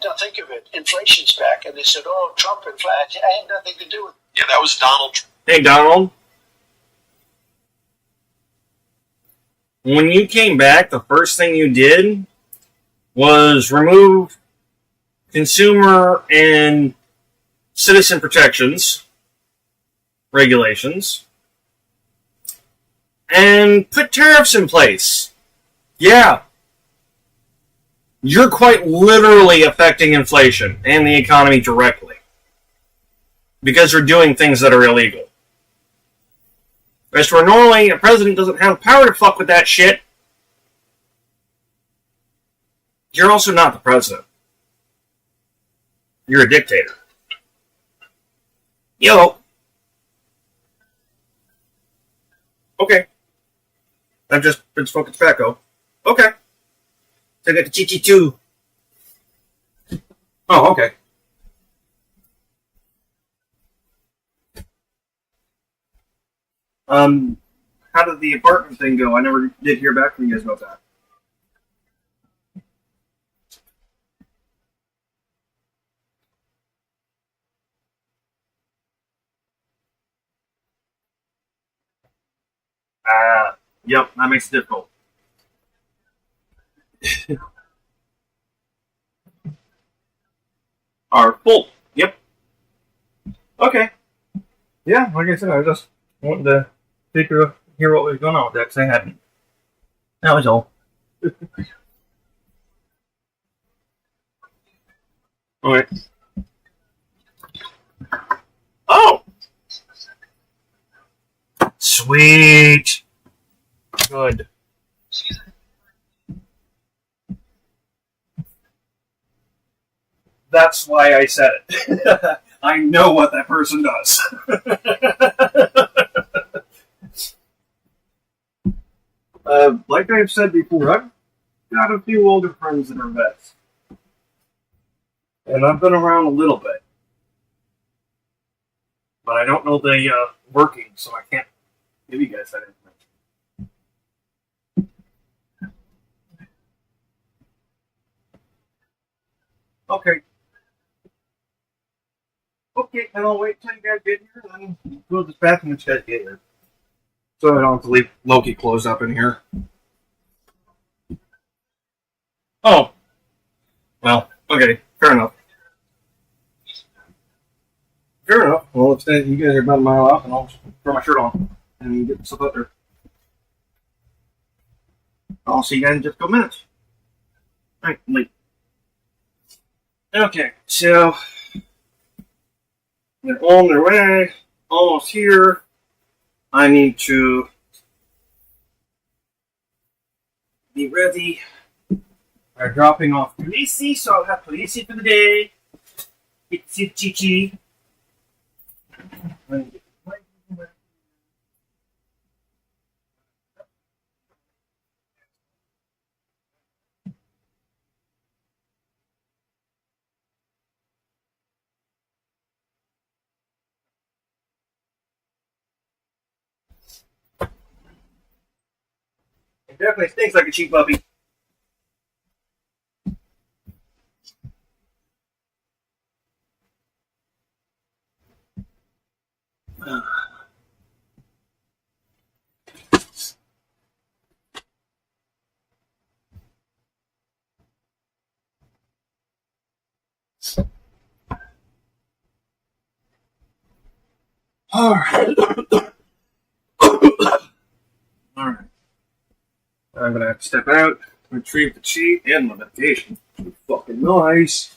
Now think of it. Inflation's back, and they said, "Oh, Trump inflation." I had nothing to do with it. Yeah, that was Donald Trump. Hey, Donald. When you came back, the first thing you did was remove consumer and citizen protections regulations and put tariffs in place. Yeah. You're quite literally affecting inflation and the economy directly because you're doing things that are illegal. Whereas where normally a president doesn't have power to fuck with that shit, you're also not the president. You're a dictator. Yo. Okay. I've just been smoking tobacco. Okay. So I got the GT2. Oh, okay. How did the apartment thing go? I never did hear back from you guys about that. Yep, that makes it difficult. Are full. Yep. Okay. Yeah, like I said, I just wanted to hear what was going on with that because I hadn't. That was all. Alright. Oh! Sweet! Good. That's why I said it. I know what that person does. Like I've said before, I've got a few older friends that are vets. And I've been around a little bit. But I don't know the working, so I can't give you guys that information. Okay. Okay, and I'll wait till you guys get here, and then go to this bathroom and you guys get here. So I don't have to leave Loki closed up in here. Oh. Well, okay, fair enough. Fair enough. Well, if you guys are about a mile off, and I'll throw my shirt on and get stuff up there. I'll see you guys in just a couple minutes. Alright, late. Okay, so they're on their way, almost here. I need to be ready. They're dropping off Polisi, so I'll have Polisi for the day. It's Chichi. It definitely stinks like a cheap puppy. Alright. Alright. I'm gonna have to step out, retrieve the cheat and my medication. Fucking nice.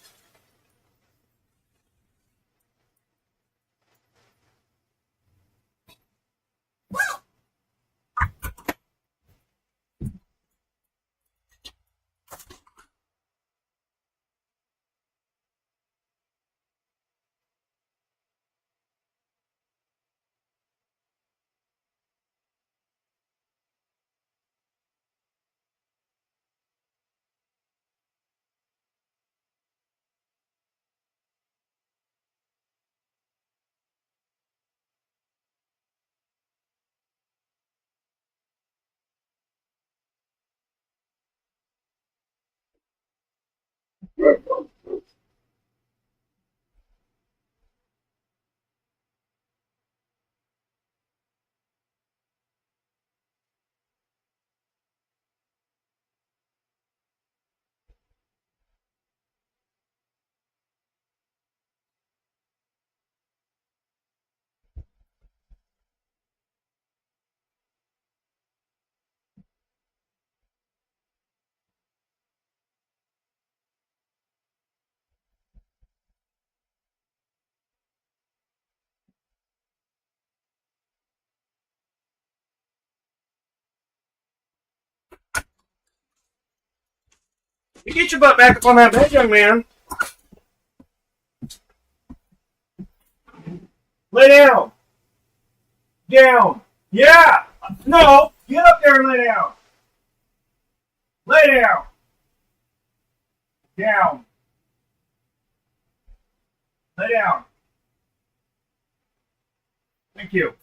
You get your butt back up on that bed, young man. Lay down. Down. Yeah. No. Get up there and lay down. Lay down. Down. Lay down. Thank you.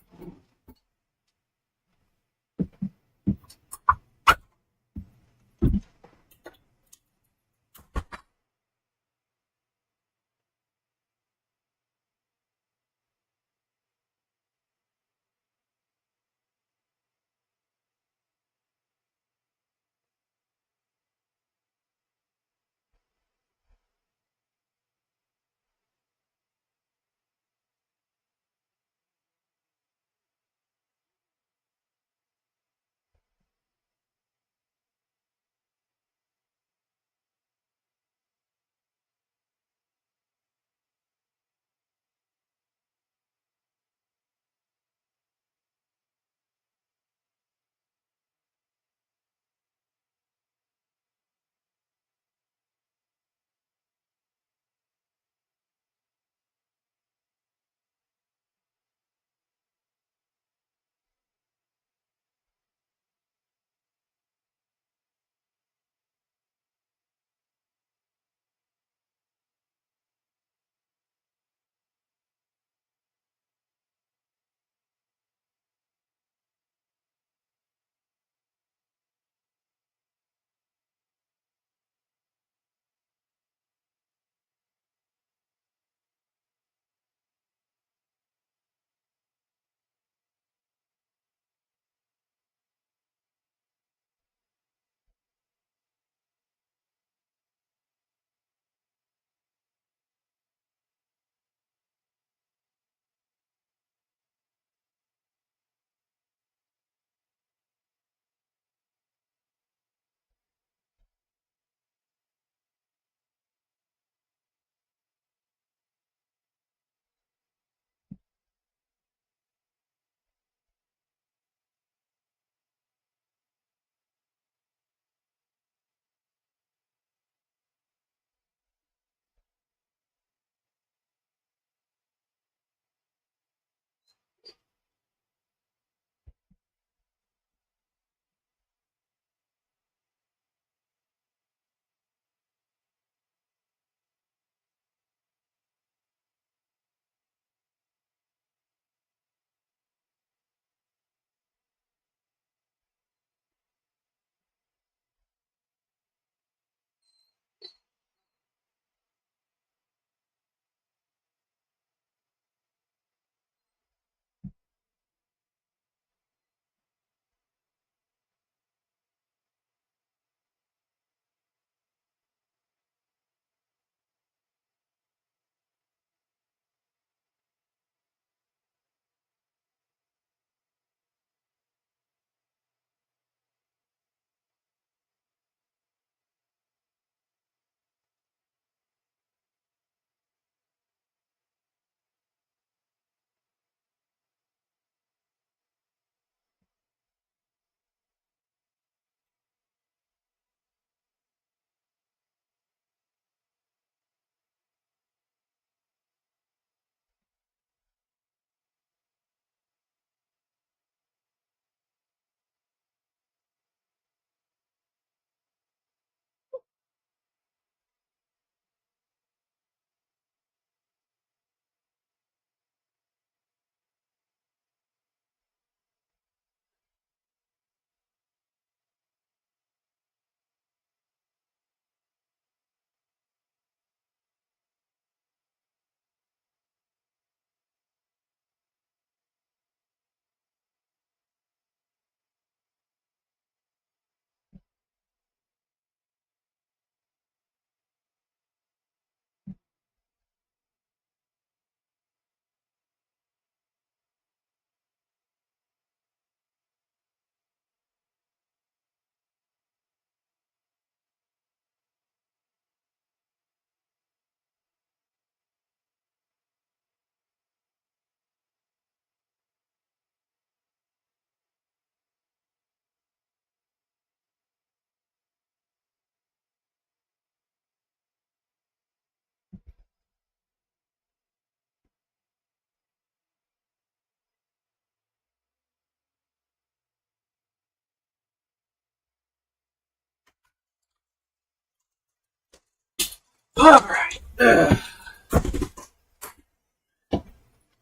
Alright.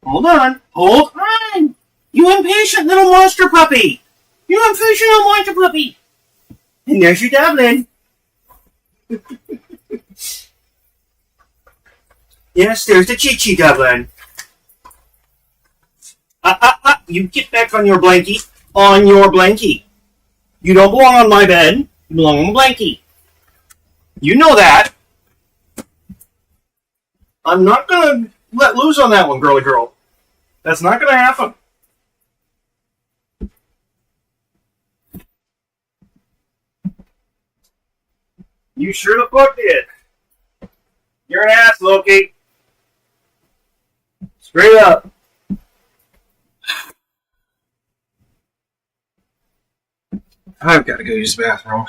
Hold on. Hold on! You impatient little monster puppy! You impatient little monster puppy! And there's your Dublin. Yes, there's the Chi-Chi Dublin. You get back on your blankie. On your blankie. You don't belong on my bed. You belong on the blankie. You know that. I'm not gonna let loose on that one, girly girl. That's not gonna happen. You sure the fuck did. You're an ass, Loki. Straight up. I've got to go use the bathroom.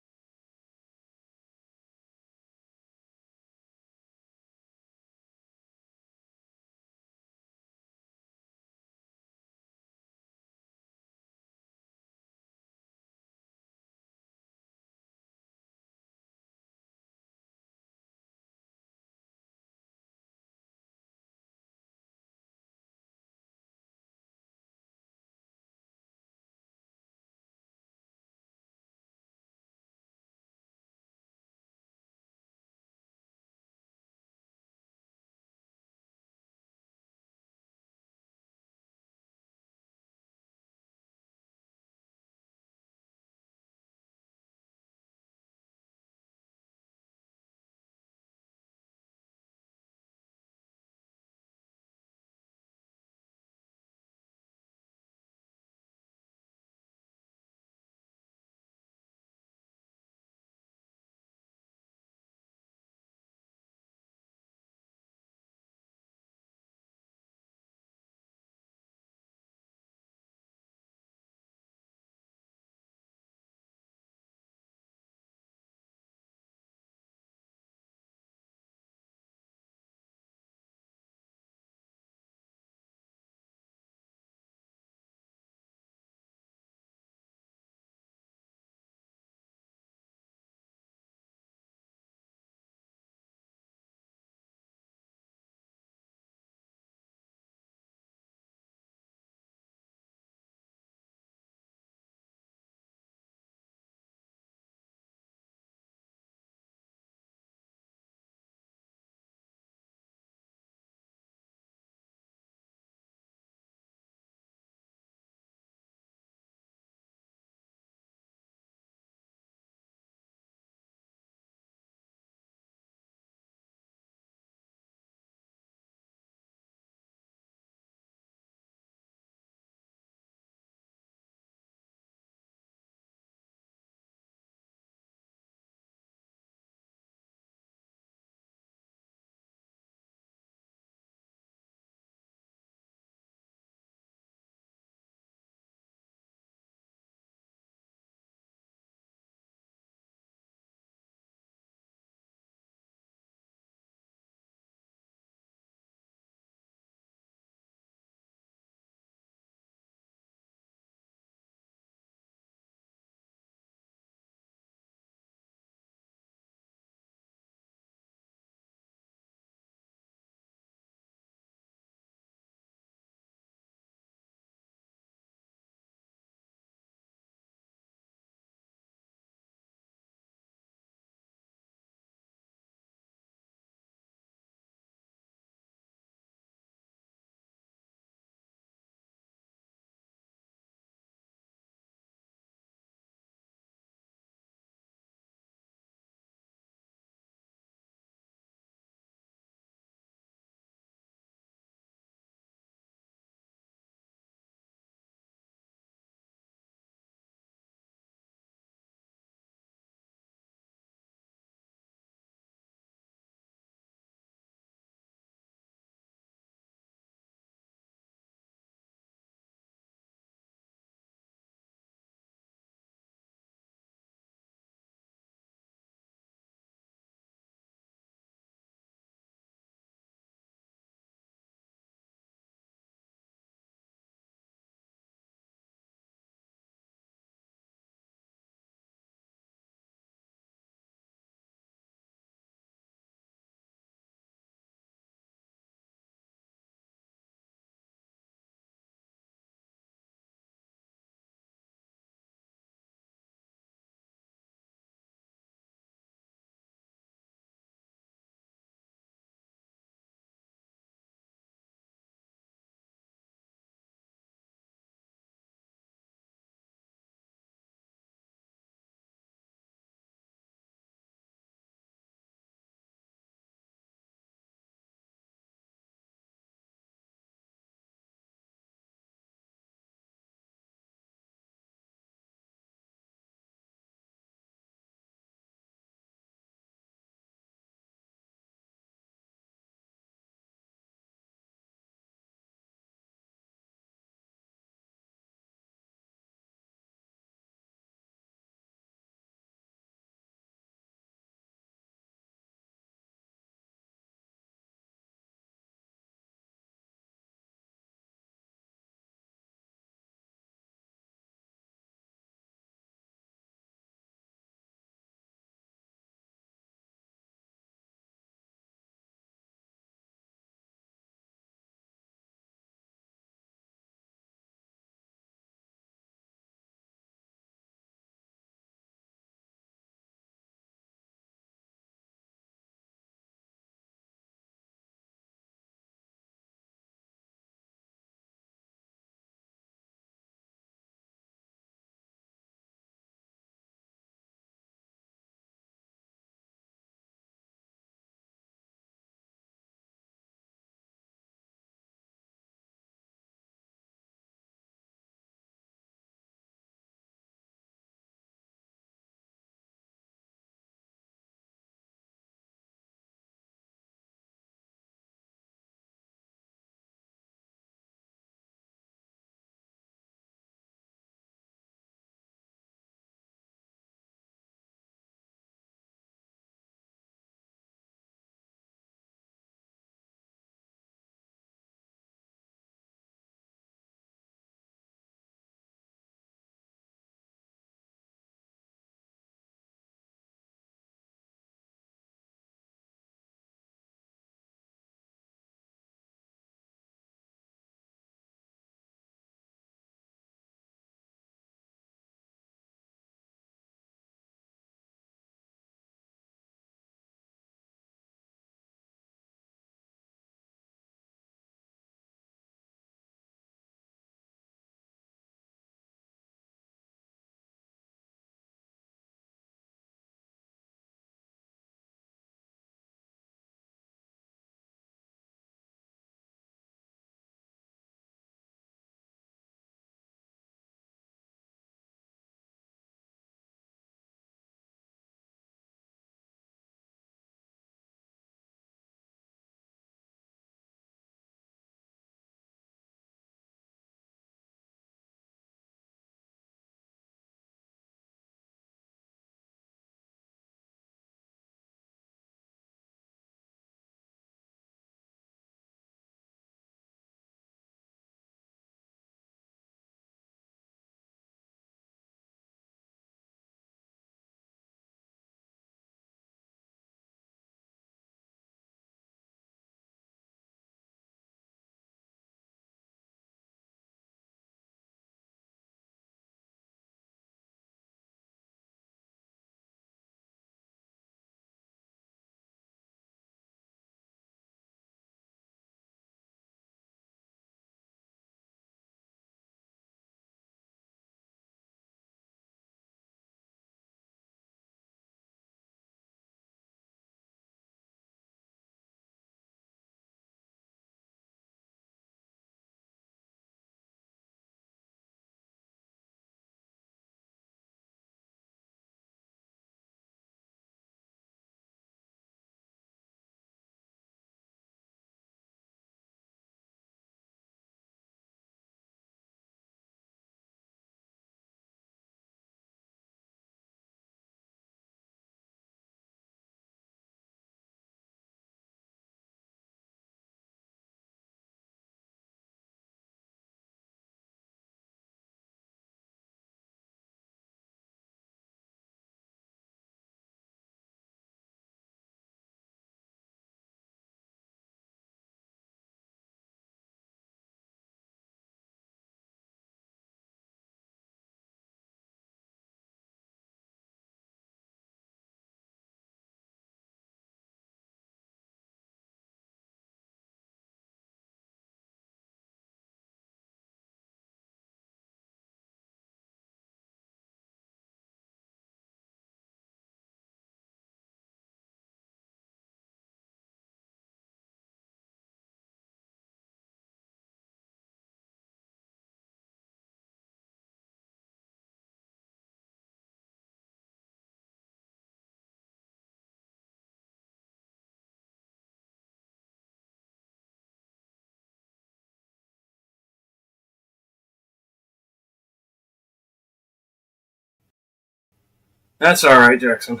That's alright, Jackson.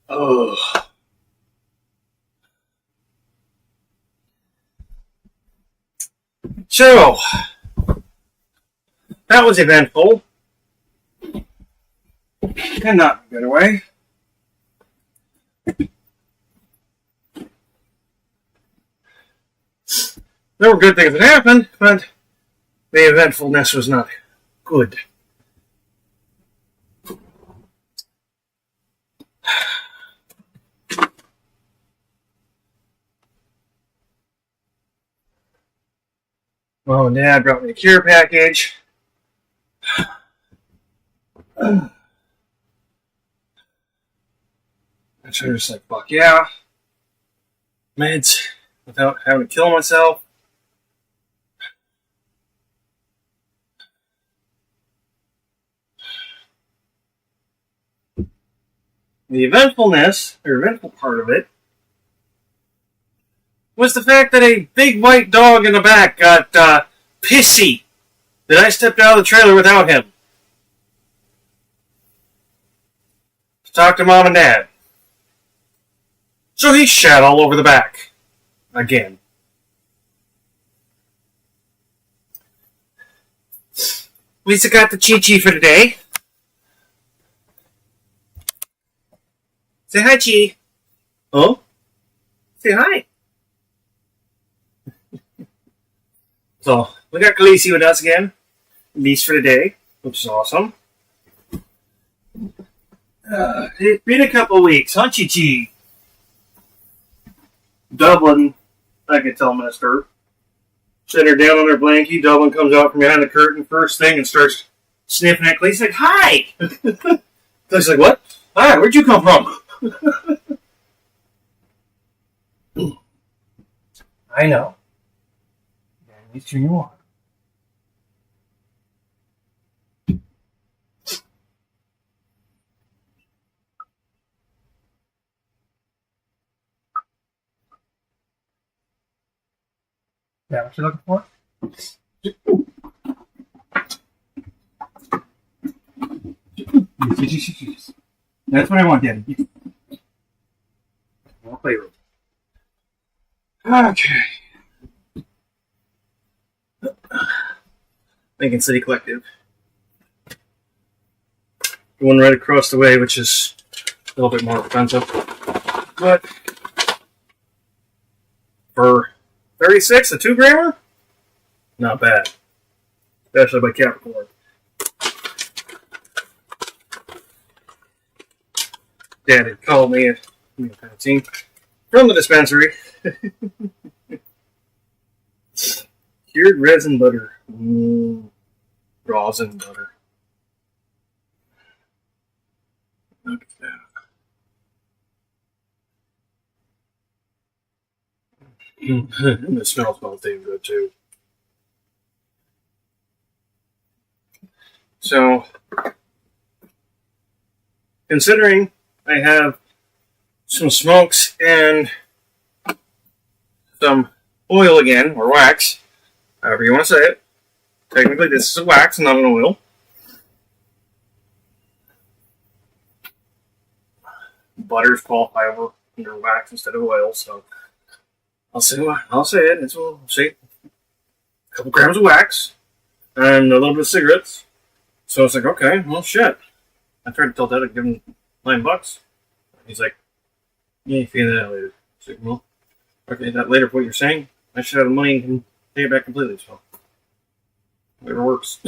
Oh. So, that was eventful. And not in a good way. There were good things that happened, but the eventfulness was not good. Mom and Dad brought me a care package. And so I was just like, fuck yeah. Meds without having to kill myself. The eventfulness, or eventful part of it, was the fact that a big white dog in the back got pissy that I stepped out of the trailer without him to talk to Mom and Dad. So he shat all over the back. Again. Lisa got the Chi-Chi for today. Say hi, Chi. Oh? Say hi. So, we got Khaleesi with us again. At least for today, which is awesome. It's been a couple weeks, huh, Chi-Chi? Dublin, I can tell Mister. Set her down on her blankie. Dublin comes out from behind the curtain first thing and starts sniffing at Khaleesi. He's like, hi! Khaleesi's like, what? Hi, where'd you come from? I know. At least here you are. Yeah, what you looking for? That's what I want, Daddy. I'll play with it. Okay. Lincoln City Collective. The one right across the way, which is a little bit more expensive. But for 36, a 2-grammer? Not bad. Especially by Capricorn. Dad had called me a from the dispensary. Cured resin butter. Rosin butter. Look at that. And it smells damn good too. So, considering I have some smokes and some oil again, or wax, however you want to say it. Technically, this is a wax, not an oil. Butters qualify over under wax instead of oil, so I'll say it. We'll say a couple grams of wax and a little bit of cigarettes. So it's like, okay, well, shit. I tried to tell Dad I'd give him $9. He's like, yeah, you figure that out later. I like, well, okay, that later for what you're saying. I should have the money and can pay it back completely, so whatever works.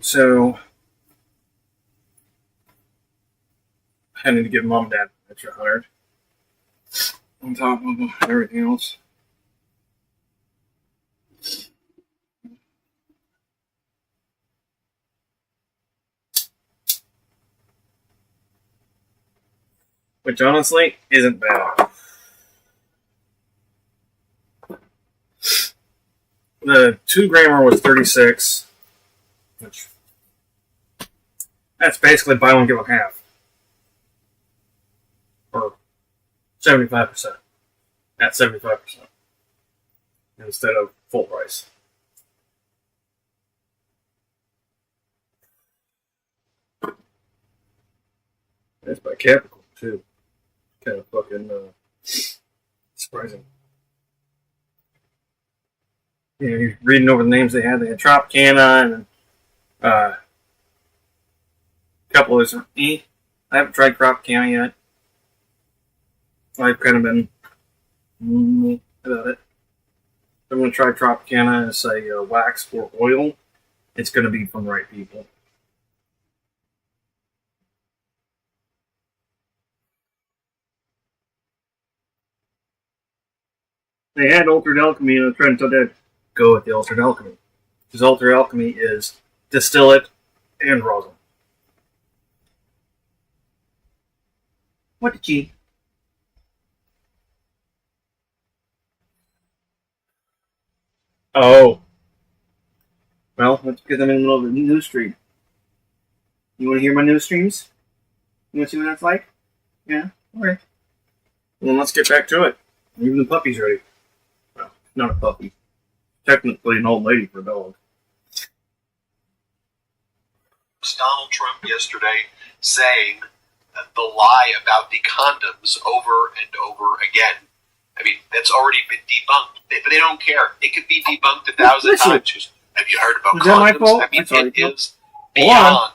So I need to give Mom and Dad an extra 100 on top of everything else. Which honestly isn't bad. The 2-grammer was 36, which that's basically buy one, get one half. 75%. At 75%. Instead of full price. That's by Capricorn, too. Kind of fucking surprising. You know, you're reading over the names they had. They had Tropicana and a couple others. I haven't tried Tropicana yet. I've kind of been about it. I'm going to try Tropicana as a wax or oil. It's going to be from the right people. They had Altered Alchemy, and I was trying to tell Dad, go with the Altered Alchemy. Because Altered Alchemy is distillate and rosin. What did you? Oh. Well, that's because I'm in the middle of a news stream. You want to hear my news streams? You want to see what that's like? Yeah? Alright. Well, let's get back to it. Even the puppy's ready. Well, not a puppy. Technically an old lady for a dog. Donald Trump yesterday saying the lie about the condoms over and over again. I mean, that's already been debunked, but they don't care. It could be debunked 1,000 times. Have you heard about Was that my condoms? fault? I mean, Sorry. it is beyond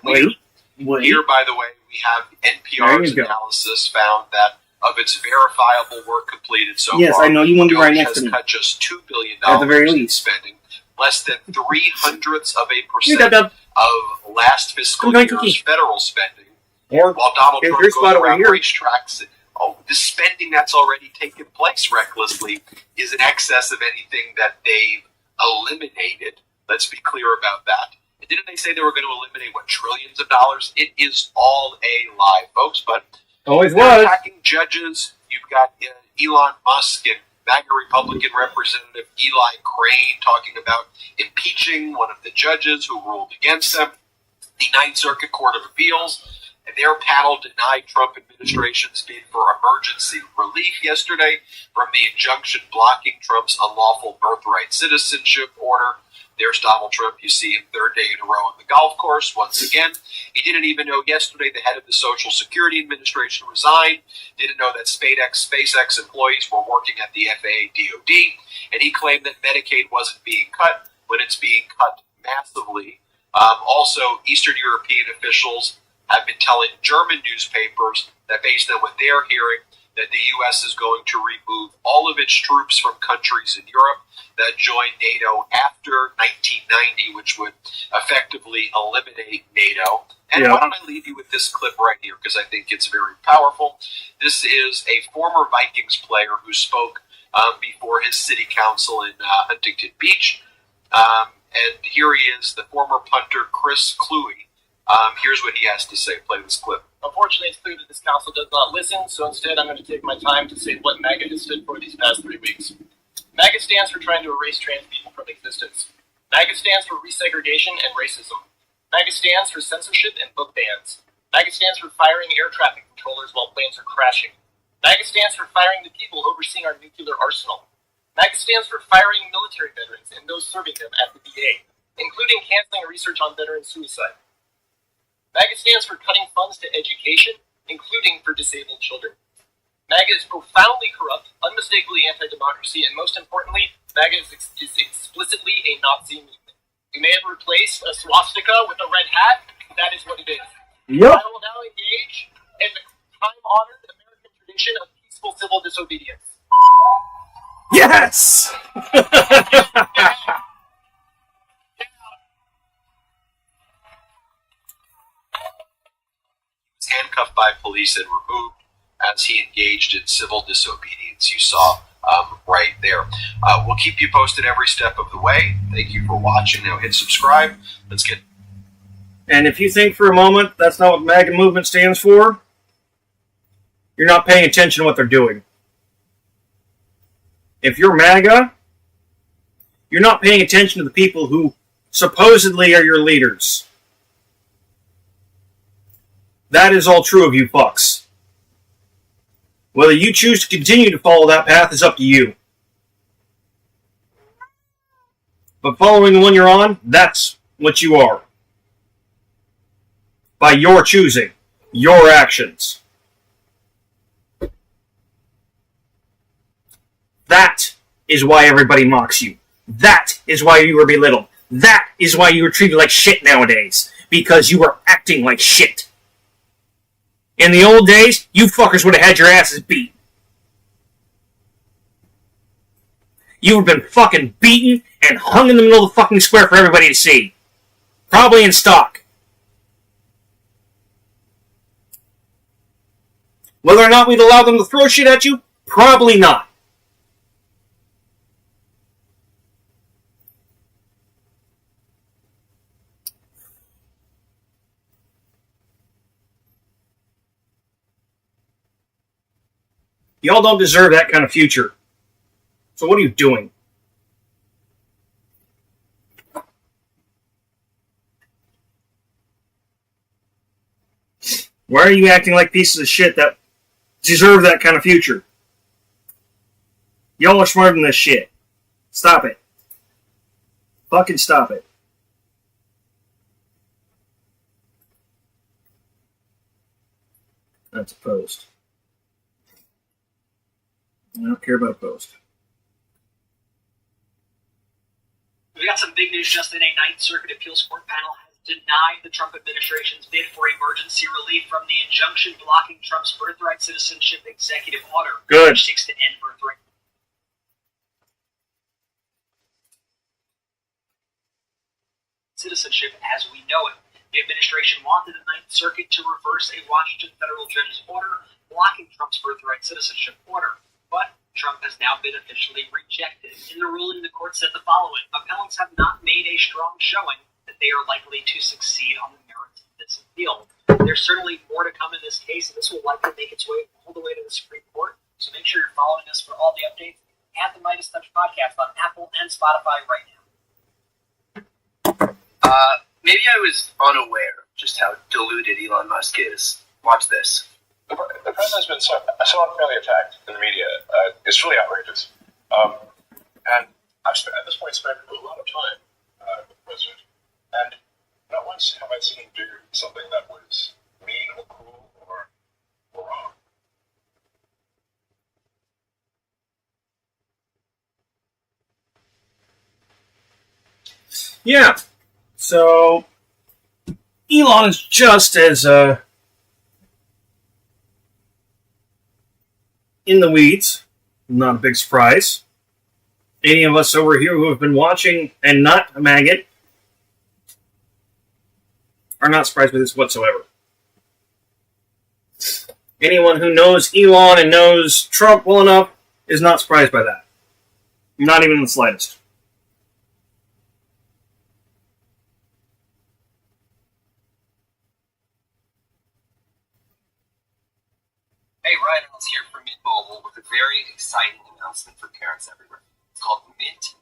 weird. Wait. Here, by the way, we have NPR's analysis found that of its verifiable work completed so Yes, far, I know you want to be right next has to me. cut just $2 billion At the very in least. spending, less than 0.03% Here, Dub. of last fiscal Good night, year's Cookie. federal spending. Or, While Donald Trump here's goes spot over around here. racetracks, the spending that's already taken place recklessly is in excess of anything that they've eliminated. Let's be clear about that. And didn't they say they were going to eliminate, trillions of dollars? It is all a lie, folks, but Always they're was. attacking judges. You've got Elon Musk and MAGA Republican Representative Eli Crane talking about impeaching one of the judges who ruled against them. The Ninth Circuit Court of Appeals and their panel denied Trump administration's bid for emergency relief yesterday from the injunction blocking Trump's unlawful birthright citizenship order. There's Donald Trump. You see him third day in a row on the golf course once again. He didn't even know yesterday the head of the Social Security Administration resigned. Didn't know that SpaceX employees were working at the FAA DOD. And he claimed that Medicaid wasn't being cut when it's being cut massively. Also, Eastern European officials have been telling German newspapers that based on what they're hearing, that the U.S. is going to remove all of its troops from countries in Europe that joined NATO after 1990, which would effectively eliminate NATO. And why don't I leave you with this clip right here, because I think it's very powerful. This is a former Vikings player who spoke before his city council in Huntington Beach. And here he is, the former punter, Chris Kluwe. Here's what he has to say. Play this clip. Unfortunately, it's clear that this council does not listen, so instead I'm going to take my time to say what MAGA has stood for these past 3 weeks. MAGA stands for trying to erase trans people from existence. MAGA stands for resegregation and racism. MAGA stands for censorship and book bans. MAGA stands for firing air traffic controllers while planes are crashing. MAGA stands for firing the people overseeing our nuclear arsenal. MAGA stands for firing military veterans and those serving them at the VA, including canceling research on veteran suicide. MAGA stands for cutting funds to education, including for disabled children. MAGA is profoundly corrupt, unmistakably anti-democracy, and most importantly, MAGA is explicitly a Nazi movement. You may have replaced a swastika with a red hat. That is what it is. Yep. I will now engage in the time-honored American tradition of peaceful civil disobedience. Yes! Handcuffed by police and removed as he engaged in civil disobedience. You saw right there. We'll keep you posted every step of the way. Thank you for watching. Now hit subscribe. Let's get... And if you think for a moment that's not what MAGA movement stands for, you're not paying attention to what they're doing. If you're MAGA, you're not paying attention to the people who supposedly are your leaders. That is all true of you fucks. Whether you choose to continue to follow that path is up to you. But following the one you're on, that's what you are. By your choosing, your actions. That is why everybody mocks you. That is why you are belittled. That is why you are treated like shit nowadays. Because you are acting like shit. In the old days, you fuckers would have had your asses beat. You would have been fucking beaten and hung in the middle of the fucking square for everybody to see. Probably in stock. Whether or not we'd allow them to throw shit at you? Probably not. Y'all don't deserve that kind of future. So what are you doing? Why are you acting like pieces of shit that deserve that kind of future? Y'all are smarter than this shit. Stop it. Fucking stop it. That's a post. I don't care about a post. We got some big news just in. A Ninth Circuit Appeals Court panel has denied the Trump administration's bid for emergency relief from the injunction blocking Trump's birthright citizenship executive order, Good. which seeks to end birthright citizenship as we know it. The administration wanted the Ninth Circuit to reverse a Washington federal judge's order blocking Trump's birthright citizenship order. But Trump has now been officially rejected. In the ruling, the court said the following: appellants have not made a strong showing that they are likely to succeed on the merits of this appeal. There's certainly more to come in this case, and this will likely make its way all the way to the Supreme Court. So make sure you're following us for all the updates at the Midas Touch podcast on Apple and Spotify right now. Maybe I was unaware just how deluded Elon Musk is. Watch this. The president's been so unfairly attacked in the media. It's really outrageous. And I've at this point spent a lot of time with the president, and not once have I seen him do something that was mean or cruel or wrong. Yeah. So, Elon is just as in the weeds. Not a big surprise. Any of us over here who have been watching and not a maggot are not surprised by this whatsoever. Anyone who knows Elon and knows Trump well enough is not surprised by that. Not even the slightest. Hey, Ryan Reynolds here for Mint Mobile with a very exciting announcement for parents everywhere. It's called Mint.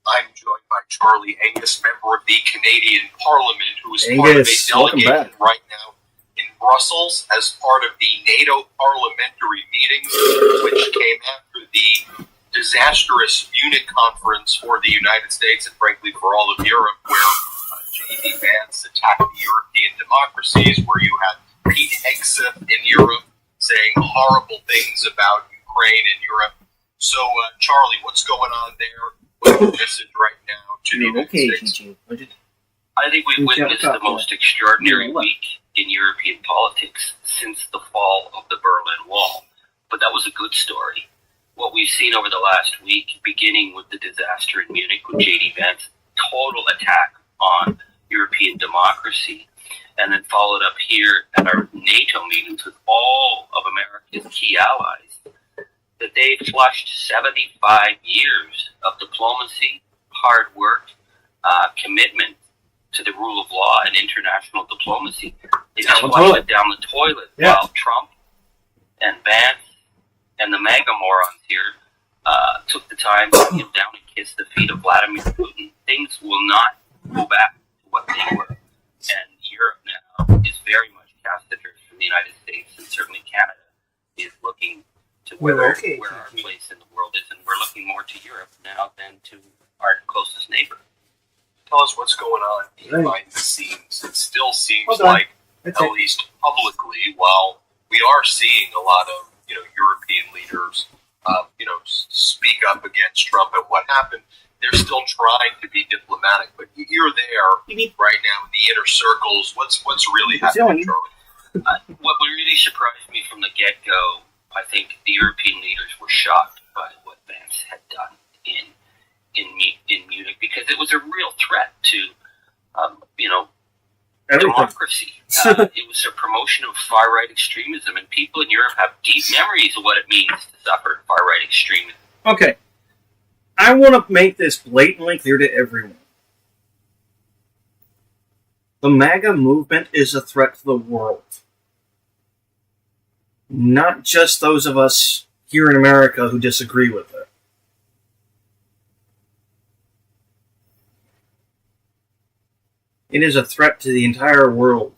I'm joined by Charlie Angus, member of the Canadian Parliament, who is part of a delegation right now in Brussels as part of the NATO parliamentary meetings, which came after the disastrous Munich conference for the United States and frankly for all of Europe, where J.D. Vance attacked the European democracies, where you had Pete Hegseth in Europe saying horrible things about Ukraine and Europe. So, Charlie, what's going on there? What's the message right now to the United States? I think we've witnessed the most extraordinary week in European politics since the fall of the Berlin Wall. But that was a good story. What we've seen over the last week, beginning with the disaster in Munich with J.D. Vance, total attack on European democracy, and then followed up here at our NATO meetings with all of America's key allies, that they've flushed 75 years of diplomacy, hard work, commitment to the rule of law and international diplomacy. They just flushed it down the toilet while Trump and Vance and the MAGA morons here took the time to get down and kiss the feet of Vladimir Putin. Things will not go back to what they were. And Europe now is very much cast adrift from the United States, and certainly Canada is looking to where our place in the world is, and we're looking more to Europe now than to our closest neighbor. Tell us what's going on behind the scenes. It still seems like, at least publicly, while we are seeing a lot of European leaders, speak up against Trump and what happened, they're still trying to be diplomatic. But you're there right now in the inner circles. What's really happening, Charlie? What really surprised me from the get-go, I think the European leaders were shocked by what Vance had done in Munich, because it was a real threat to, democracy. It was a promotion of far-right extremism, and people in Europe have deep memories of what it means to suffer far-right extremism. Okay. I want to make this blatantly clear to everyone. The MAGA movement is a threat to the world. Not just those of us here in America who disagree with it. It is a threat to the entire world.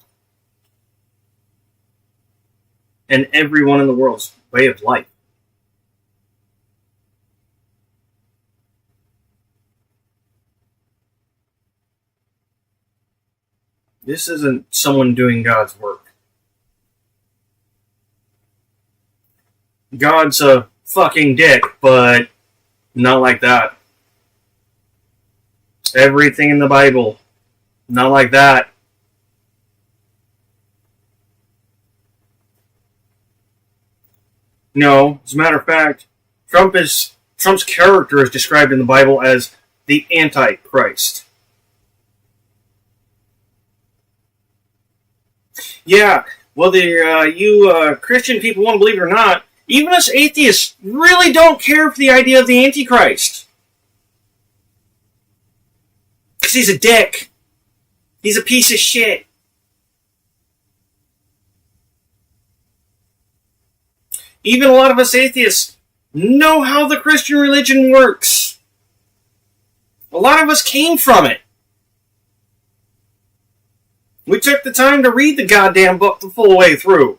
And everyone in the world's way of life. This isn't someone doing God's work. God's a fucking dick, but not like that. Everything in the Bible, not like that. No, as a matter of fact, Trump's character is described in the Bible as the Antichrist. Yeah, whether you Christian people want to believe it or not, even us atheists really don't care for the idea of the Antichrist. Because he's a dick. He's a piece of shit. Even a lot of us atheists know how the Christian religion works. A lot of us came from it. We took the time to read the goddamn book the full way through.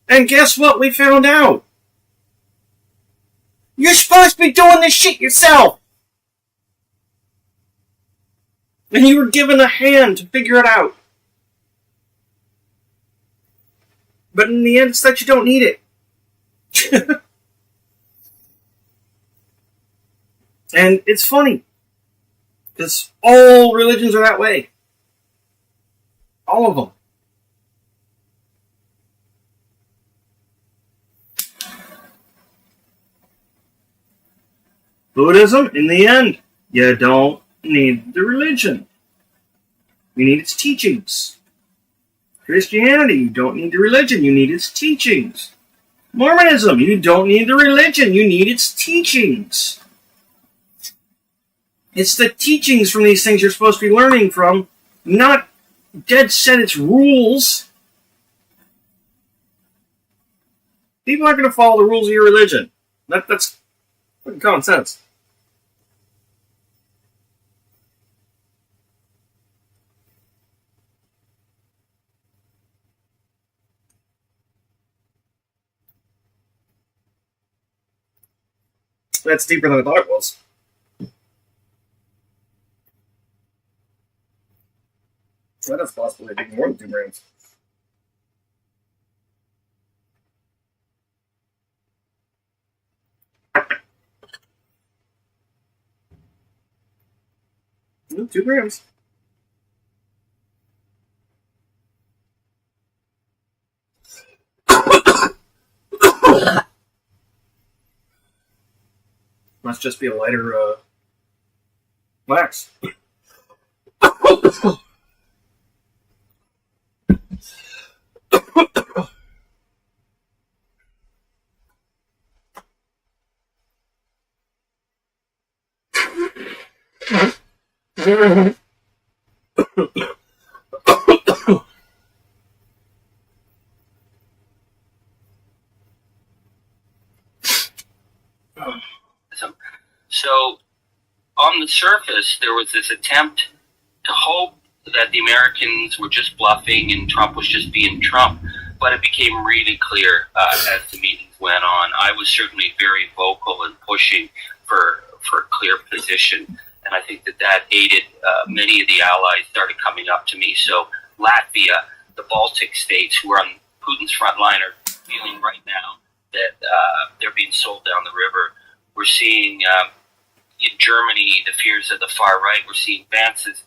And guess what we found out? You're supposed to be doing this shit yourself. And you were given a hand to figure it out. But in the end, it's that you don't need it. And it's funny. Because all religions are that way. All of them. Buddhism, in the end, you don't need the religion. You need its teachings. Christianity, you don't need the religion, you need its teachings. Mormonism, you don't need the religion, you need its teachings. It's the teachings from these things you're supposed to be learning from, not dead set its rules. People aren't going to follow the rules of your religion. That's common sense. That's deeper than I thought it was. That is possibly big more than 2 grams. No, 2 grams. Must just be a lighter wax. So, on the surface, there was this attempt to hope that the Americans were just bluffing and Trump was just being Trump. But it became really clear as the meetings went on. I was certainly very vocal and pushing for a clear position, and I think that aided many of the allies started coming up to me. So Latvia, the Baltic states, who are on Putin's front line, are feeling right now that they're being sold down the river. We're seeing in Germany the fears of the far right. We're seeing Vance's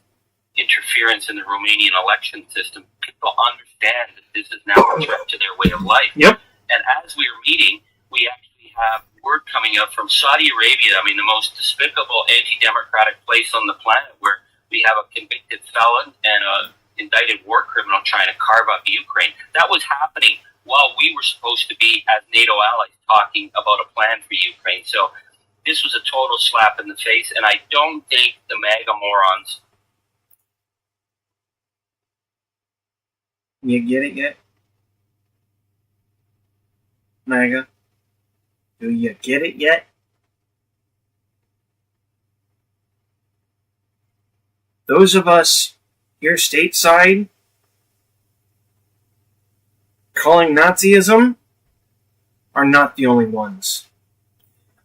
interference in the Romanian election system. People understand that this is now a threat to their way of life. Yep. And as we are meeting, we actually have word coming out from Saudi Arabia, the most despicable anti-democratic place on the planet, where we have a convicted felon and an indicted war criminal trying to carve up Ukraine. That was happening while we were supposed to be, as NATO allies, talking about a plan for Ukraine. So this was a total slap in the face, and I don't think the MAGA morons. You get it yet? MAGA? Do you get it yet? Those of us here stateside calling Nazism are not the only ones.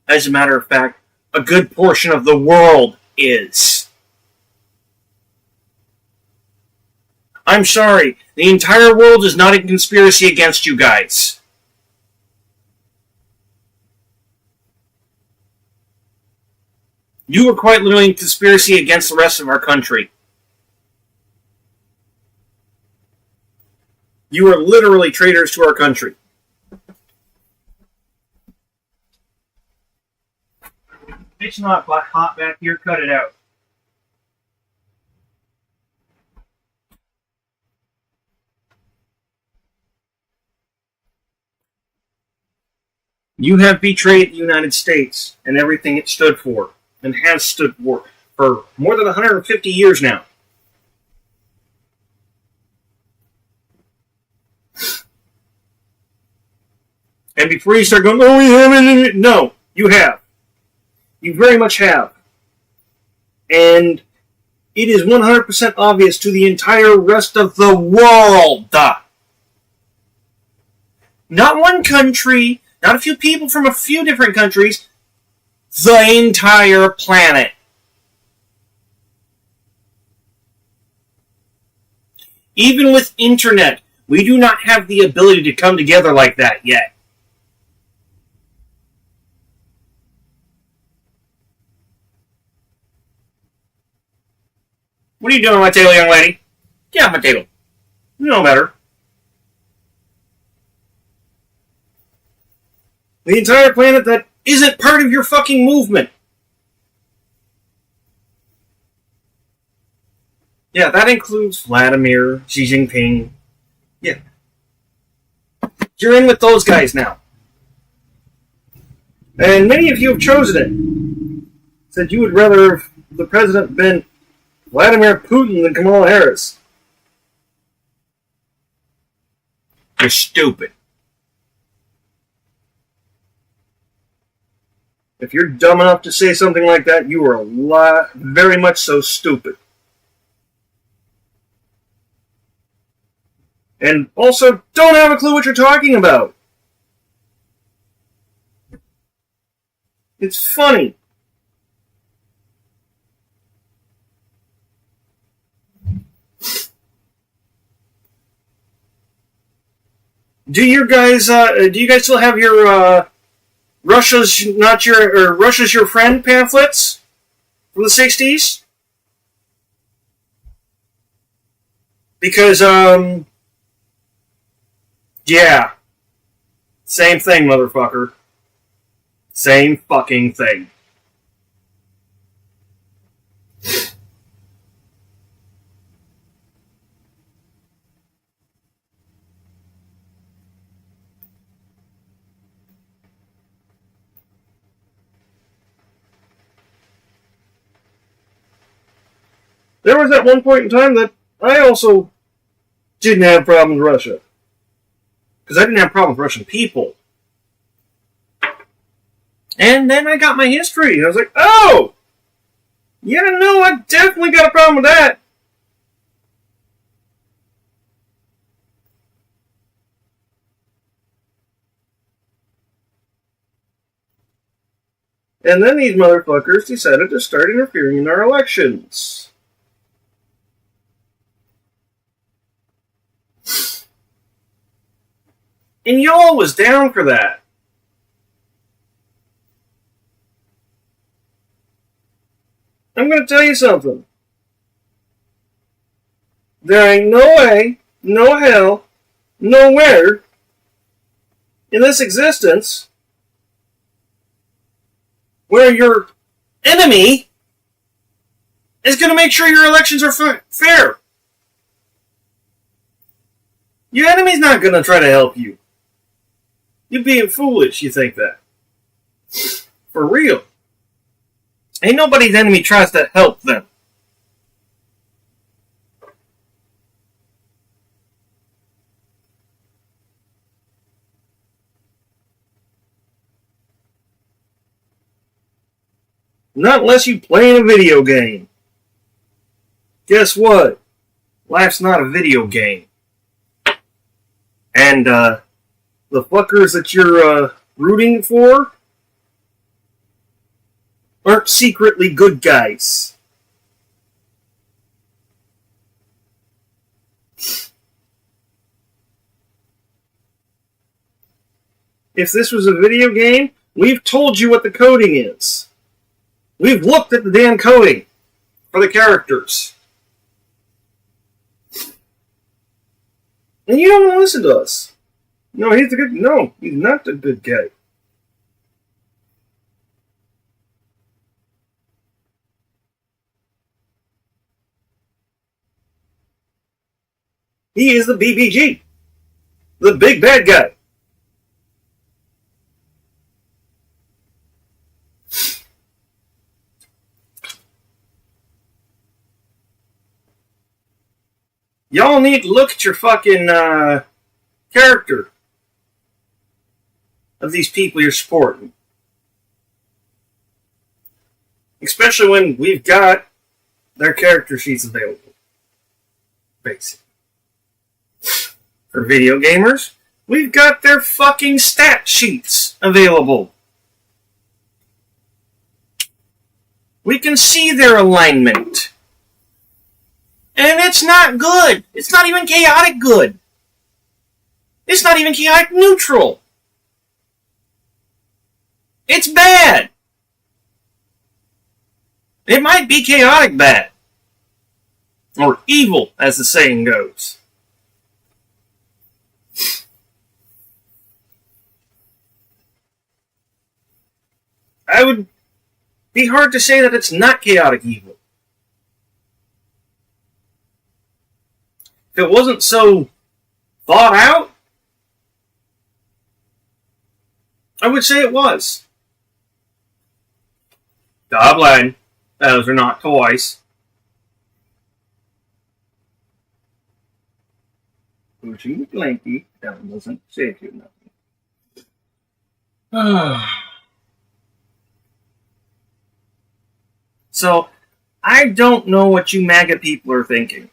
As a matter of fact, a good portion of the world is. I'm sorry, the entire world is not in conspiracy against you guys. You are quite literally in conspiracy against the rest of our country. You are literally traitors to our country. It's not hot back here, cut it out. You have betrayed the United States and everything it stood for, and has stood for more than 150 years now. And before you start going, oh, we haven't, no, you have. You very much have. And it is 100% obvious to the entire rest of the world. Not one country, not a few people from a few different countries, the entire planet. Even with internet, we do not have the ability to come together like that yet. What are you doing on my table, young lady? Get off my table. You know better. The entire planet that isn't part of your fucking movement. Yeah, that includes Vladimir, Xi Jinping. Yeah. You're in with those guys now. And many of you have chosen it. Said you would rather have the president been Vladimir Putin than Kamala Harris. You're stupid. If you're dumb enough to say something like that, you are very much so stupid. And also, don't have a clue what you're talking about. It's funny. Do you guys still have your Russia's your friend pamphlets from the 60s? Because yeah. Same thing, motherfucker. Same fucking thing. There was at one point in time that I also didn't have problems with Russia. Because I didn't have a problem with Russian people. And then I got my history, and I was like, oh! Yeah, no, I definitely got a problem with that. And then these motherfuckers decided to start interfering in our elections. And y'all was down for that. I'm going to tell you something. There ain't no way, no hell, nowhere in this existence where your enemy is going to make sure your elections are fair. Your enemy's not going to try to help you. You're being foolish, you think that. For real. Ain't nobody's enemy tries to help them. Not unless you play in a video game. Guess what? Life's not a video game. And, the fuckers that you're, rooting for aren't secretly good guys. If this was a video game, we've told you what the coding is. We've looked at the damn coding for the characters. And you don't want to listen to us. No, he's not the good guy. He is the BBG. The big bad guy. Y'all need to look at your fucking character of these people you're supporting. Especially when we've got their character sheets available. Basic. For video gamers, we've got their fucking stat sheets available. We can see their alignment. And it's not good. It's not even chaotic good. It's not even chaotic neutral. It's bad. It might be chaotic bad. Or evil, as the saying goes. I would be hard to say that it's not chaotic evil. If it wasn't so thought out, I would say it was. Goblin, those are not toys. Pushing blanky, that doesn't say you nothing. So, I don't know what you MAGA people are thinking.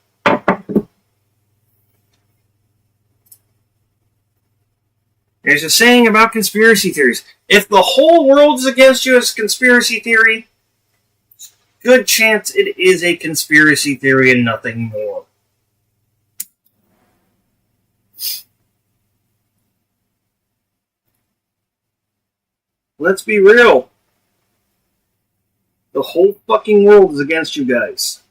There's a saying about conspiracy theories. If the whole world is against you as a conspiracy theory, good chance it is a conspiracy theory and nothing more. Let's be real. The whole fucking world is against you guys.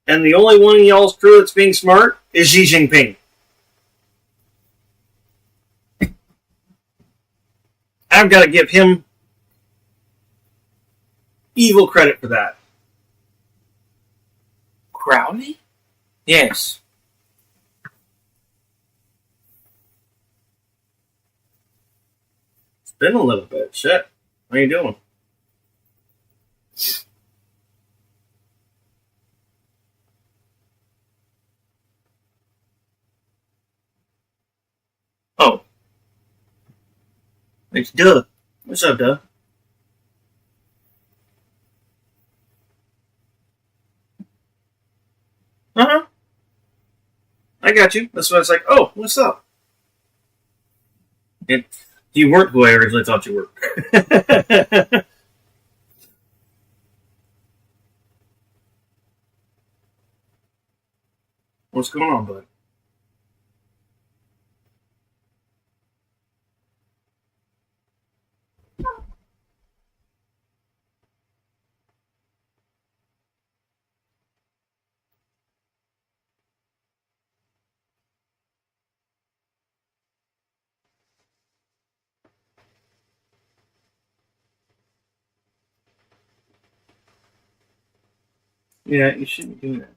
And the only one in y'all's crew that's being smart is Xi Jinping. I've got to give him evil credit for that. Crowley? Yes. It's been a little bit. Shit. How you doing? Oh. It's Duh. What's up, Duh? I got you. That's why I was like, oh, what's up? And you weren't who I originally thought you were. What's going on, bud? Yeah, you shouldn't be doing that.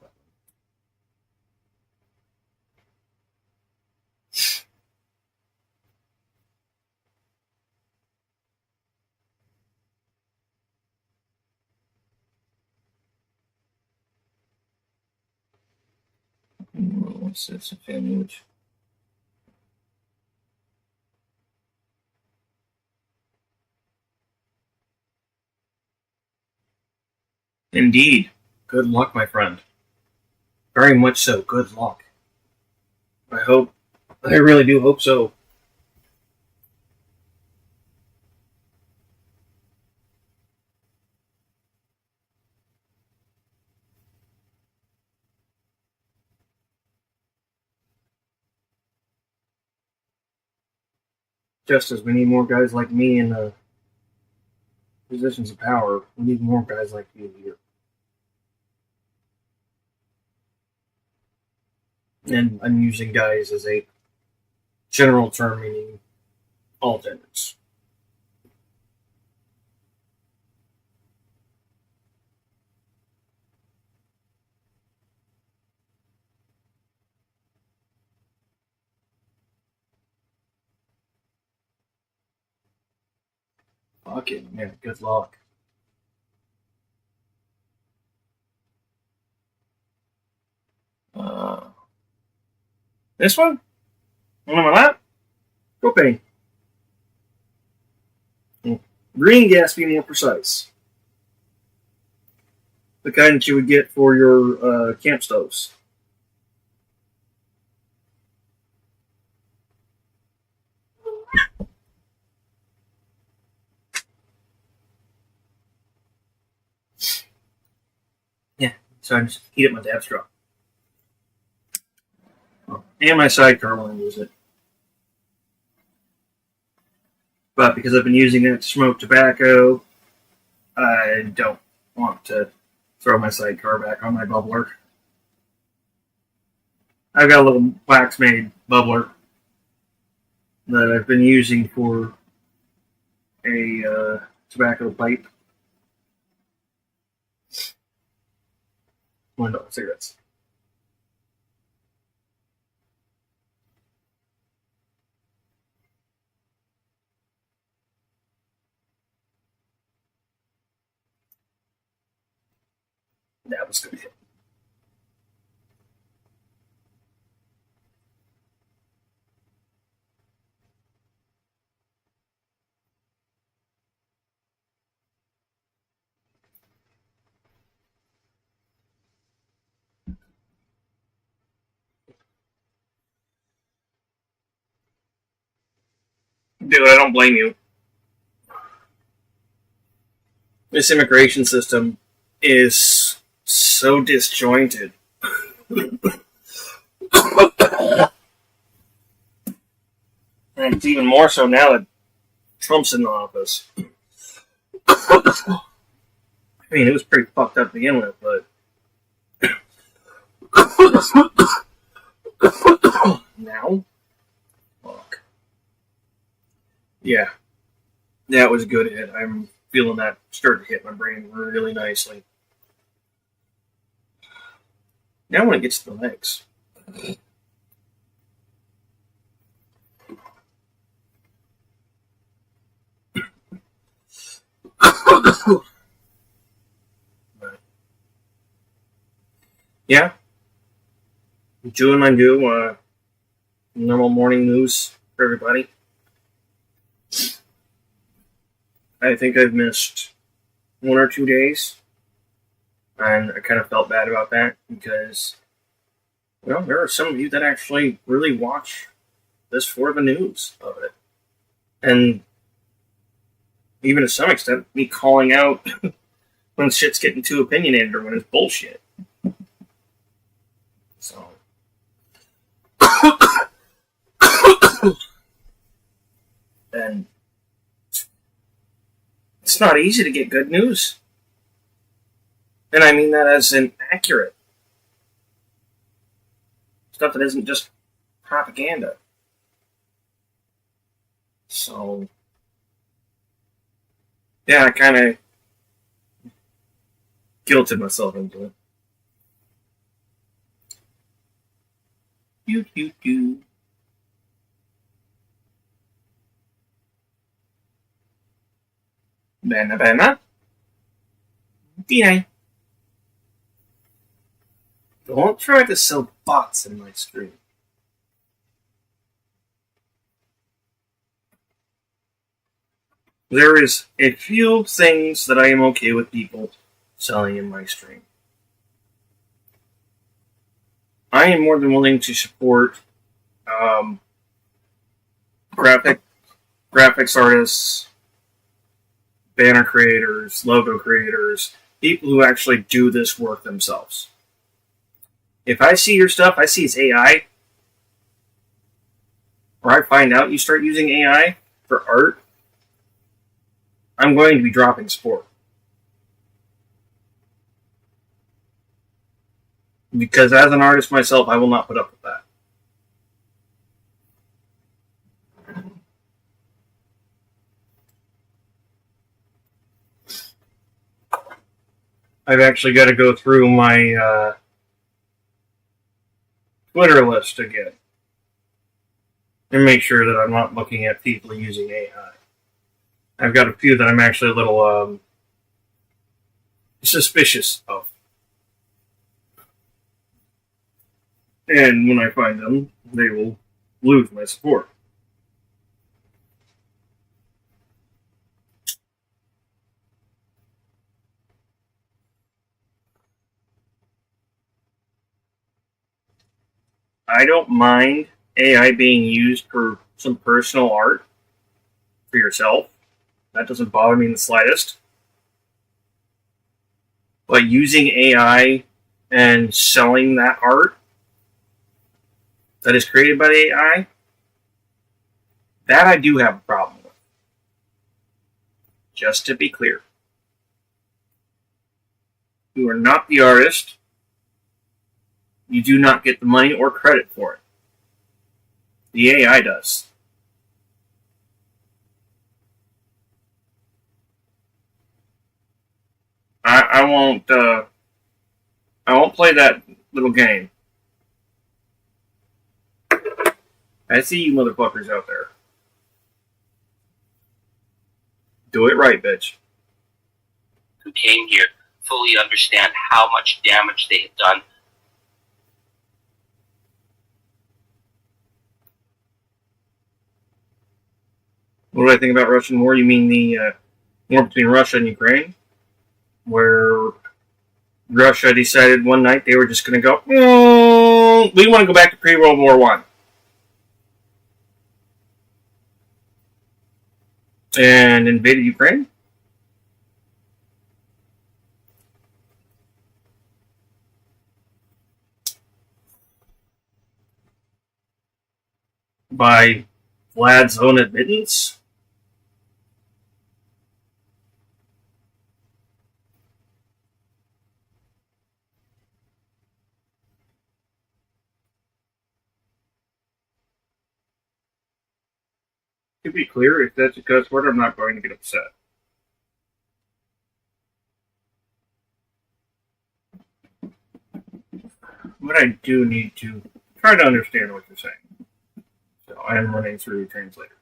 What's this? A sandwich? Indeed. Good luck, my friend. Very much so. Good luck. I really do hope so. Just as we need more guys like me in the positions of power, we need more guys like you here. And I'm using guys as a general term, meaning all genders. Fuck it, man. Good luck. This one? One on my lap? Propane. Green gas, be more precise. The kind that you would get for your camp stoves. Yeah, so I just heat up my dad's truck. And my sidecar when I use it. But because I've been using it to smoke tobacco, I don't want to throw my sidecar back on my bubbler. I've got a little wax-made bubbler that I've been using for a tobacco pipe. $1 cigarettes. That was good. Dude, I don't blame you. This immigration system is so disjointed. And it's even more so now that Trump's in the office. I mean, it was pretty fucked up to begin with, but now? Fuck. Yeah. That was a good hit. I'm feeling that start to hit my brain really nicely. Now when it gets to the legs. Yeah. Doing my new normal morning news for everybody. I think I've missed 1 or 2 days. And I kind of felt bad about that because Well, there are some of you that actually really watch this for the news of it. And even to some extent, me calling out when shit's getting too opinionated or when it's bullshit. So. And it's not easy to get good news. And I mean that as an accurate. Stuff that isn't just propaganda. So, yeah, I kind of guilted myself into it. Do. Bana. D9. Don't try to sell bots in my stream. There is a few things that I am okay with people selling in my stream. I am more than willing to support graphics artists, banner creators, logo creators, people who actually do this work themselves. If I see your stuff, I see it's AI, or I find out you start using AI for art, I'm going to be dropping support. Because as an artist myself, I will not put up with that. I've actually got to go through my Twitter list again and make sure that I'm not looking at people using AI. I've got a few that I'm actually a little suspicious of. And when I find them, they will lose my support. I don't mind AI being used for some personal art for yourself. That doesn't bother me in the slightest. But using AI and selling that art that is created by the AI, that I do have a problem with. Just to be clear. You are not the artist. You do not get the money or credit for it. The AI does. I won't play that little game. I see you motherfuckers out there. Do it right, bitch. Who came here fully understand how much damage they have done. What do I think about Russian war? You mean the war between Russia and Ukraine? Where Russia decided one night they were just going to go, we want to go back to pre-World War I. And invaded Ukraine? By Vlad's own admittance? To be clear, if that's a cuss word, I'm not going to get upset. But I do need to try to understand what you're saying. So I am running through Translator.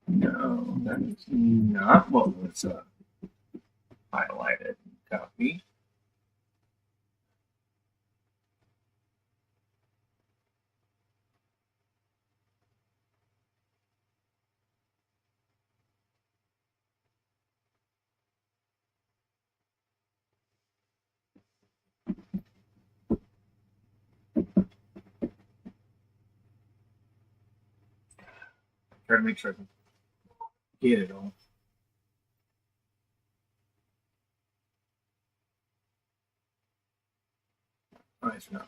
No. No, that's not what was highlighted. Copy. Try to make sure I can get it all. Oh, it's not.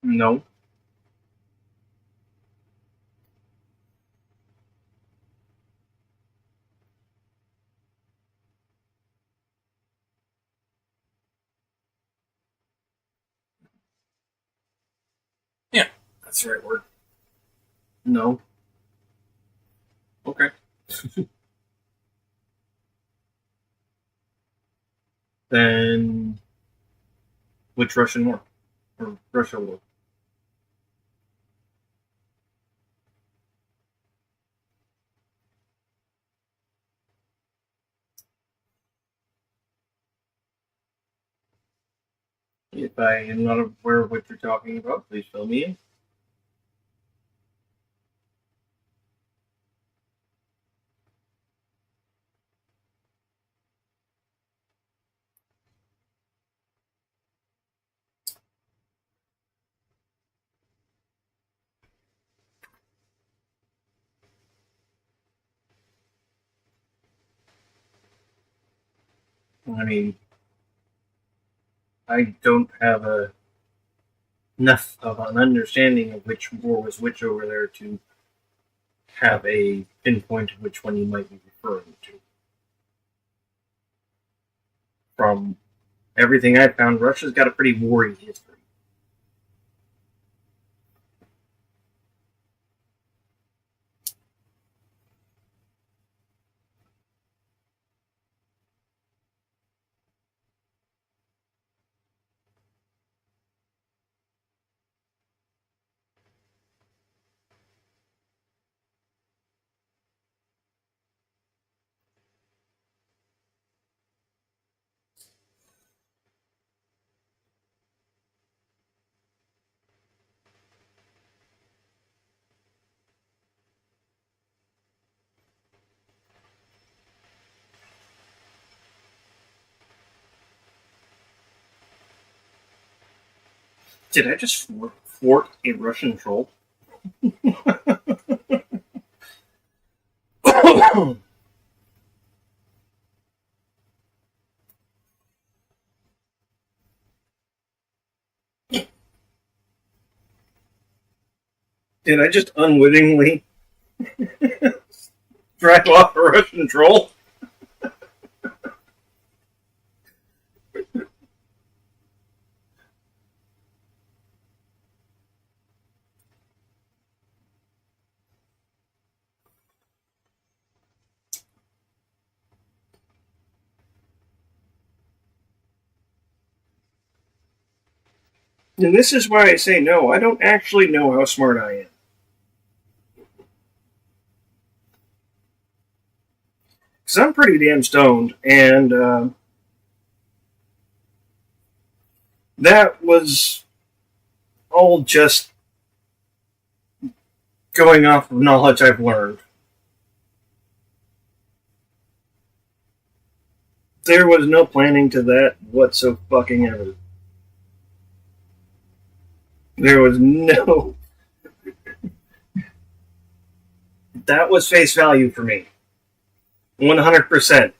No. Yeah, that's the right word. No. Okay. Then, which Russian war? Or Russia war? If I am not aware of what you're talking about, please fill me in. I mean, I don't have enough of an understanding of which war was which over there to have a pinpoint of which one you might be referring to. From everything I've found, Russia's got a pretty warry history. Did I just thwart a Russian troll? Did I just unwittingly drive off a Russian troll? And this is why I say no. I don't actually know how smart I am. Because I'm pretty damn stoned, and that was all just going off of knowledge I've learned. There was no planning to that whatsoever. There was no... That was face value for me. 100%.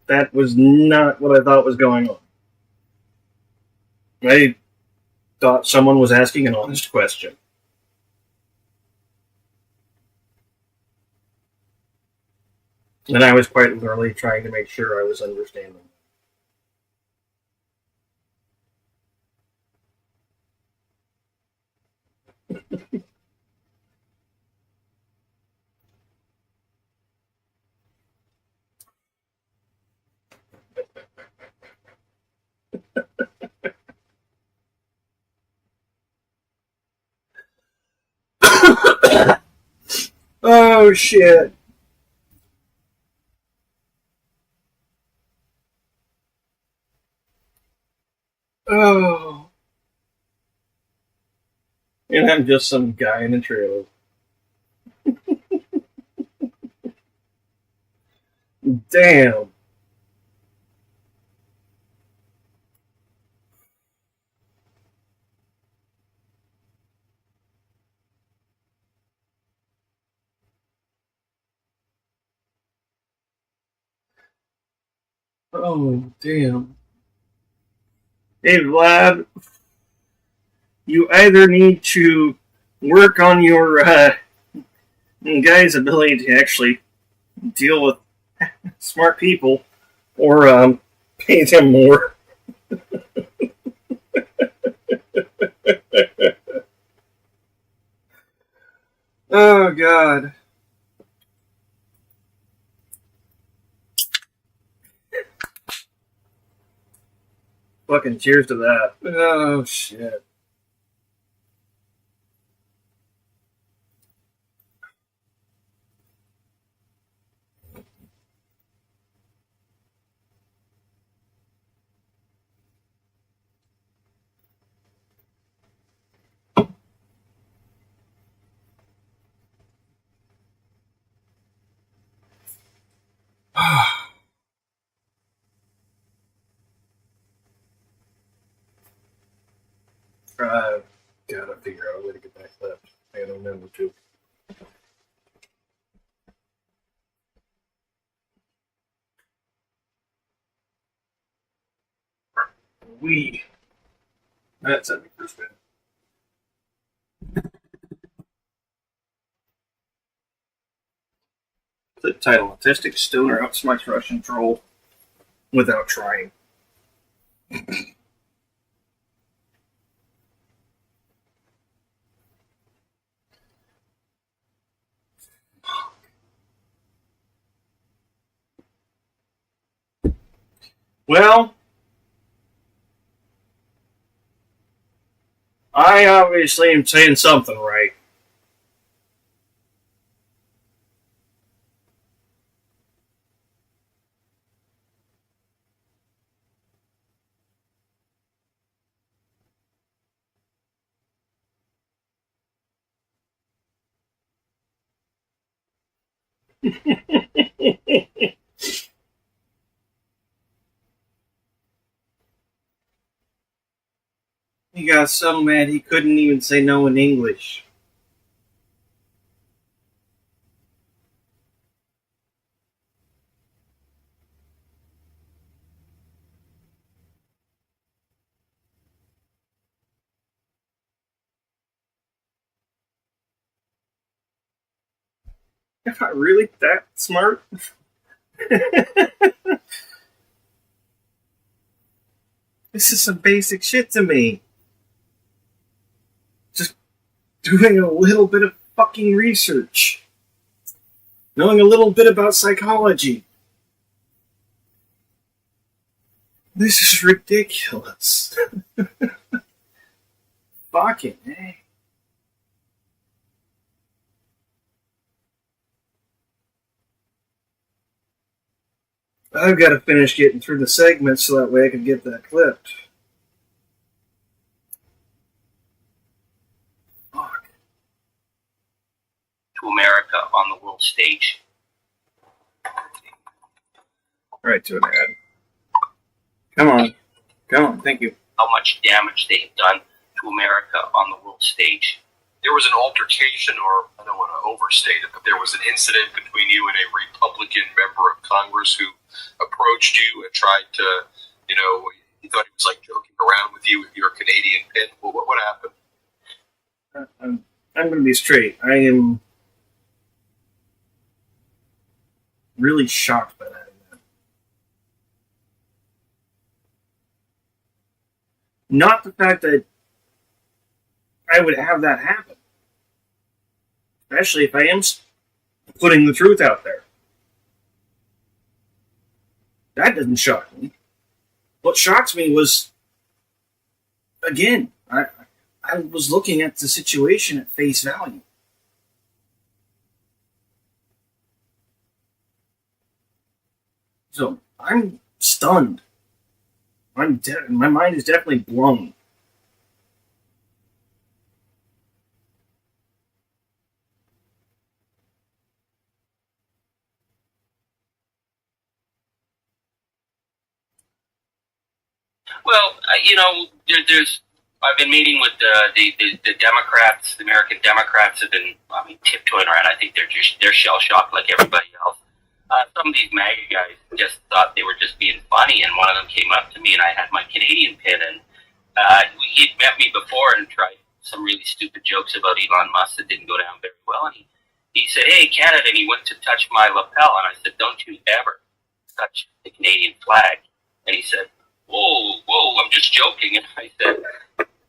That was not what I thought was going on. I thought someone was asking an honest question. And I was quite literally trying to make sure I was understanding. Oh, shit. Oh. And I'm just some guy in a trailer. Damn. Oh, damn. Hey, Vlad, you either need to work on your guy's ability to actually deal with smart people, or pay them more. Oh, God. Fucking cheers to that. Oh, shit. I gotta figure out a way to get that clipped. I gotta remember to. That's a first bit. The title: Autistic Stoner outsmarts Russian troll without trying. Well, I obviously am saying something right. He got so mad he couldn't even say no in English. Am I really that smart? This is some basic shit to me. Just doing a little bit of fucking research. Knowing a little bit about psychology. This is ridiculous. Fucking hey. I've got to finish getting through the segments so that way I can get that clipped. Fuck. To America on the world stage. Right to an ad. Come on. Come on, thank you. How much damage they have done to America on the world stage. There was an altercation, or I don't want to overstate it, but there was an incident between you and a Republican member of Congress who approached you and tried to, he thought he was like joking around with you with your Canadian pin. Well, what happened? I'm going to be straight. I am really shocked by that. Not the fact that I would have that happen. Especially if I am putting the truth out there. That doesn't shock me. What shocks me was, again, I was looking at the situation at face value. So I'm stunned. My mind is definitely blown. Well, I've been meeting with the Democrats. The American Democrats have been, tiptoeing around. I think they're shell shocked like everybody else. Some of these MAGA guys just thought they were just being funny, and one of them came up to me, and I had my Canadian pin, and he'd met me before and tried some really stupid jokes about Elon Musk that didn't go down very well, and he said, "Hey, Canada," and he went to touch my lapel, and I said, "Don't you ever touch the Canadian flag." And he said, whoa, I'm just joking. And I said,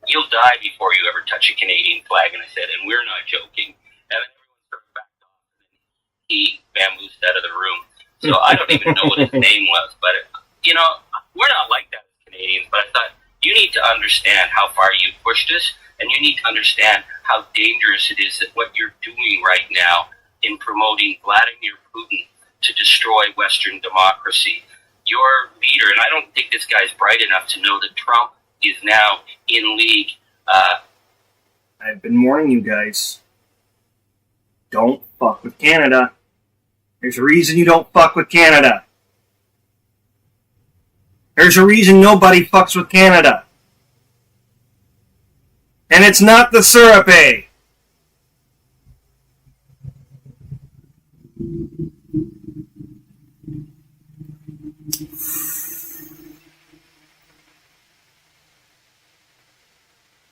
"You'll die before you ever touch a Canadian flag." And I said, "And we're not joking." And then everyone sort of backed off, and then he bamboozled out of the room. So I don't even know what his name was, but, we're not like that as Canadians. But I thought, you need to understand how far you pushed us, and you need to understand how dangerous it is that what you're doing right now in promoting Vladimir Putin to destroy Western democracy. Your leader, and I don't think this guy's bright enough to know that Trump is now in league. I've been warning you guys. Don't fuck with Canada. There's a reason you don't fuck with Canada. There's a reason nobody fucks with Canada. And it's not the syrup, eh?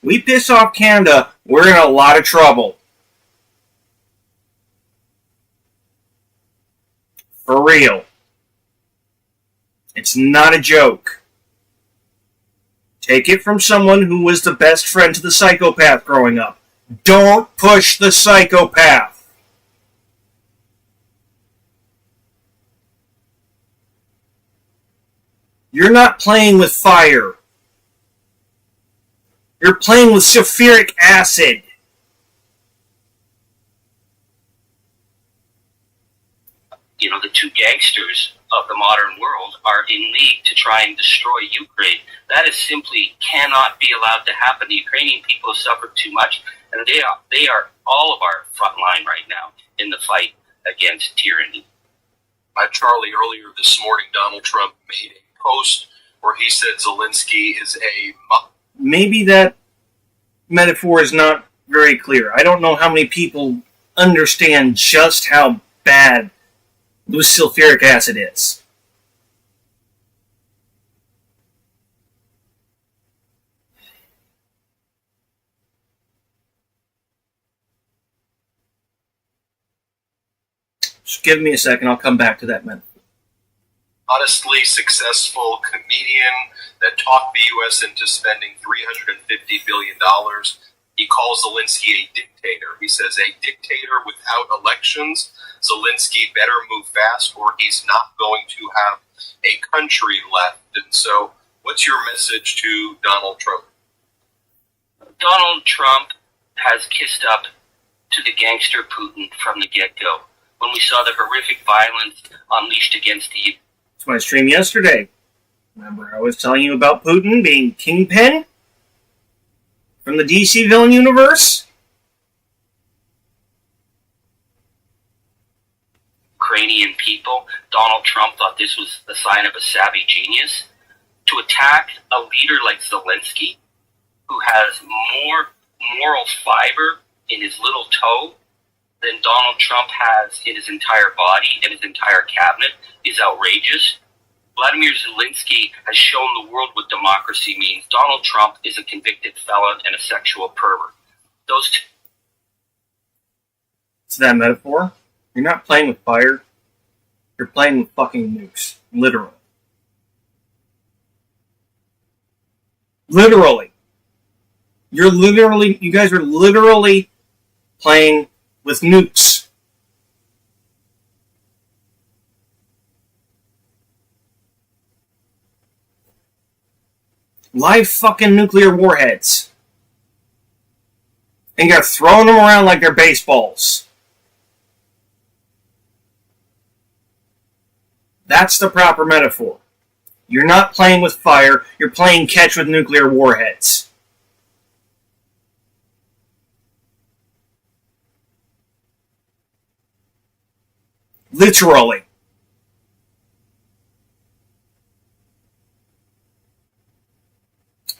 We piss off Canada, we're in a lot of trouble. For real. It's not a joke. Take it from someone who was the best friend to the psychopath growing up. Don't push the psychopath. You're not playing with fire. You're playing with sulfuric acid. The two gangsters of the modern world are in league to try and destroy Ukraine. That is simply cannot be allowed to happen. The Ukrainian people have suffered too much, and they are all of our front line right now in the fight against tyranny. Charlie, earlier this morning, Donald Trump made a post where he said Zelensky is a... Maybe that metaphor is not very clear. I don't know how many people understand just how bad loose sulfuric acid is. Just give me a second, I'll come back to that metaphor. Honestly successful comedian that talked the U.S. into spending $350 billion. He calls Zelensky a dictator. He says, a dictator without elections. Zelensky better move fast or he's not going to have a country left. And so, what's your message to Donald Trump? Donald Trump has kissed up to the gangster Putin from the get-go. When we saw the horrific violence unleashed against the... That's my stream yesterday. Remember I was telling you about Putin being Kingpin? From the DC villain universe? Ukrainian people, Donald Trump thought this was the sign of a savvy genius. To attack a leader like Zelensky, who has more moral fiber in his little toe than Donald Trump has in his entire body and his entire cabinet, is outrageous. Vladimir Zelensky has shown the world what democracy means. Donald Trump is a convicted felon and a sexual pervert. Those two... It's that metaphor. You're not playing with fire. You're playing with fucking nukes. Literally. Literally. You guys are literally playing with nukes. Live fucking nuclear warheads. And you're throwing them around like they're baseballs. That's the proper metaphor. You're not playing with fire, you're playing catch with nuclear warheads. Literally.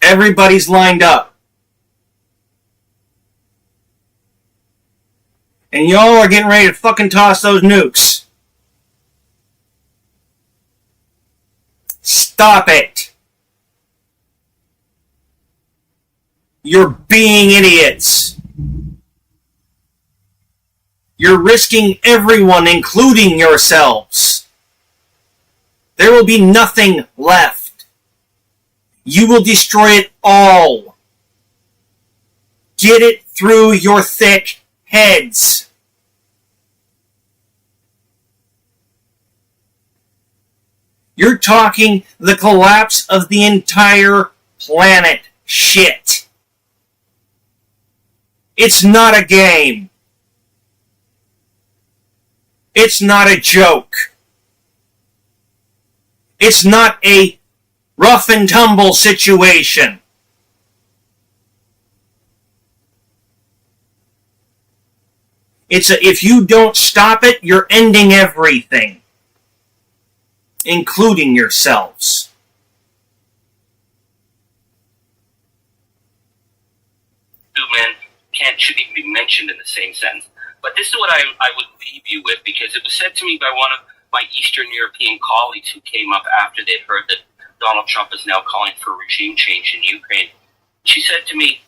Everybody's lined up. And y'all are getting ready to fucking toss those nukes. Stop it. You're being idiots. You're risking everyone, including yourselves. There will be nothing left. You will destroy it all. Get it through your thick heads. You're talking the collapse of the entire planet shit. It's not a game. It's not a joke. It's not a rough and tumble situation. If you don't stop it, you're ending everything, including yourselves. Man shouldn't even be mentioned in the same sentence. But this is what I would leave you with, because it was said to me by one of my Eastern European colleagues who came up after they'd heard that Donald Trump is now calling for regime change in Ukraine. She said to me,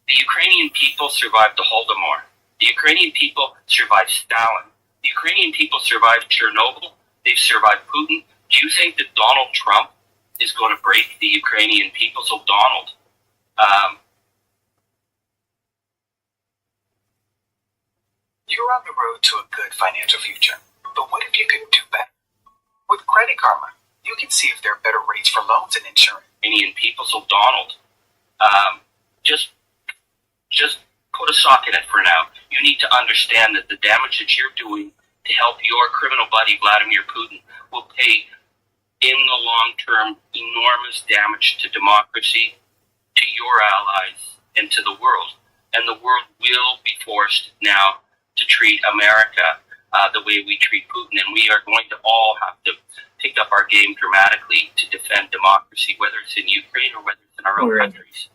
the Ukrainian people survived the Holodomor. The Ukrainian people survived Stalin. The Ukrainian people survived Chernobyl. They've survived Putin. Do you think that Donald Trump is going to break the Ukrainian people? So Donald, you're on the road to a good financial future. But what if you could do better? With Credit Karma, you can see if there are better rates for loans and insurance. Ukrainian people. So Donald, just put a sock in it for now. You need to understand that the damage that you're doing to help your criminal buddy Vladimir Putin will pay, in the long term, enormous damage to democracy, to your allies, and to the world. And the world will be forced now to treat America the way we treat Putin. And we are going to all have to pick up our game dramatically to defend democracy, whether it's in Ukraine or whether it's in our own countries.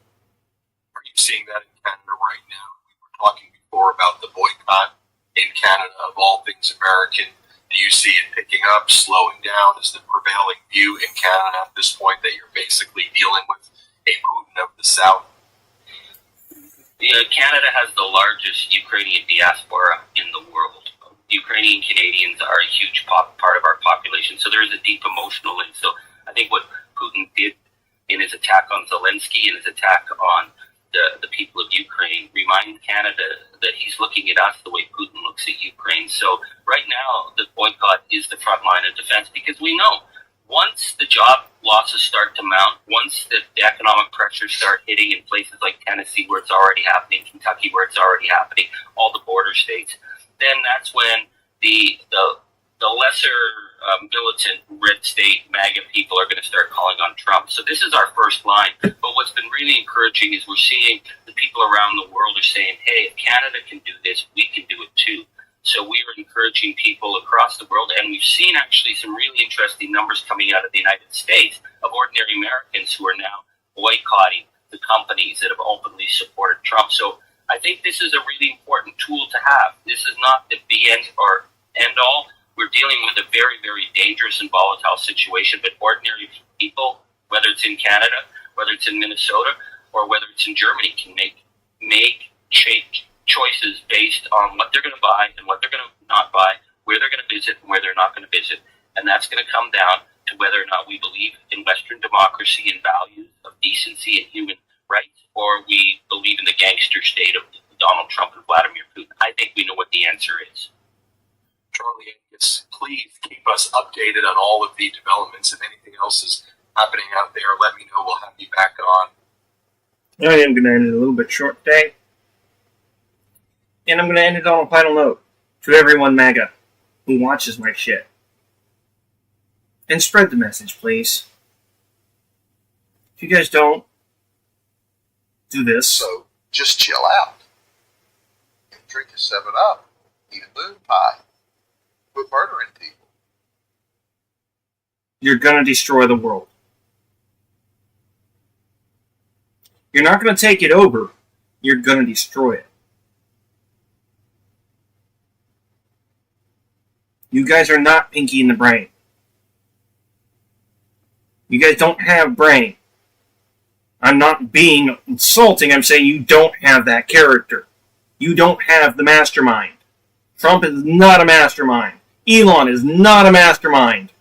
Are you seeing that in Canada right now? We were talking before about the boycott in Canada of all things American. Do you see it picking up, slowing down? Is the prevailing view in Canada at this point that you're basically dealing with a Putin of the South? Yeah, Canada has the largest Ukrainian diaspora in the world. Ukrainian Canadians are a huge part of our population, so there is a deep emotional link. So I think what Putin did in his attack on Zelensky and his attack on the people of Ukraine reminds Canada that he's looking at us the way Putin looks at Ukraine. So right now, the boycott is the front line of defense, because we know once the job losses start to mount, once the economic pressures start hitting in places like Tennessee, where it's already happening, Kentucky, where it's already happening, all the border states, then that's when the lesser militant red state MAGA people are going to start calling on Trump. So this is our first line. But what's been really encouraging is we're seeing the people around the world are saying, hey, if Canada can do this, we can do it too. So we are encouraging people across the world, and we've seen actually some really interesting numbers coming out of the United States of ordinary Americans who are now boycotting the companies that have openly supported Trump. So I think this is a really important tool to have. This is not the end or end all. We're dealing with a very, very dangerous and volatile situation, but ordinary people, whether it's in Canada, whether it's in Minnesota, or whether it's in Germany, can make choices based on what they're going to buy and what they're going to not buy, where they're going to visit and where they're not going to visit. And that's going to come down to whether or not we believe in Western democracy and values of decency and human rights, or we believe in the gangster state of Donald Trump and Vladimir Putin. I think we know what the answer is. Charlie Angus, please keep us updated on all of the developments. If anything else is happening out there, let me know. We'll have you back on. I am going to end it a little bit short today. And I'm going to end it on a final note to everyone MAGA who watches my shit. And spread the message, please. If you guys don't do this, so just chill out. Drink a 7-Up. Eat a moon pie. Quit murdering people. you're going to destroy the world. You're not going to take it over. You're going to destroy it. You guys are not Pinky in the Brain. You guys don't have brain. I'm not being insulting. I'm saying you don't have that character. You don't have the mastermind. Trump is not a mastermind. Elon is not a mastermind.